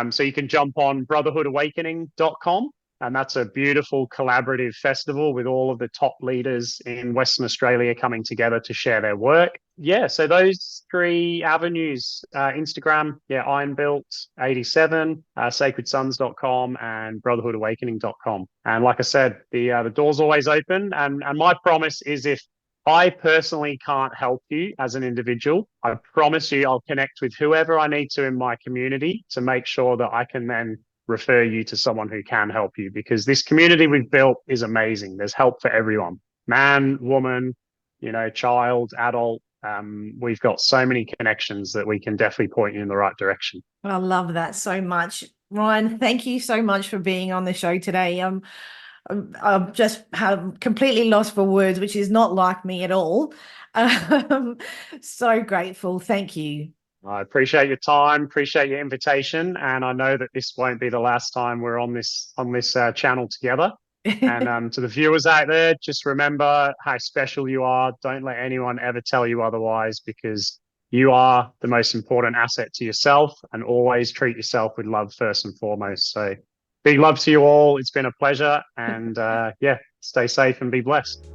So you can jump on brotherhoodawakening.com. And that's a beautiful collaborative festival with all of the top leaders in Western Australia coming together to share their work. Yeah, so those three avenues, Instagram, yeah, ironbuilt87, sacredsons.com and brotherhoodawakening.com. And like I said, the door's always open. And my promise is if I personally can't help you as an individual, I promise you I'll connect with whoever I need to in my community to make sure that I can then refer you to someone who can help you, because this community we've built is amazing. There's help for everyone, man, woman, you know, child, adult. We've got so many connections that we can definitely point you in the right direction. I love that so much. Ryan, thank you so much for being on the show today. I've just have completely lost for words, which is not like me at all. So grateful. Thank you. I appreciate your time, appreciate your invitation, and I know that this won't be the last time we're on this channel together. And to the viewers out there, just remember how special you are. Don't let anyone ever tell you otherwise, because you are the most important asset to yourself, and always treat yourself with love first and foremost. So big love to you all. It's been a pleasure, and yeah, stay safe and be blessed.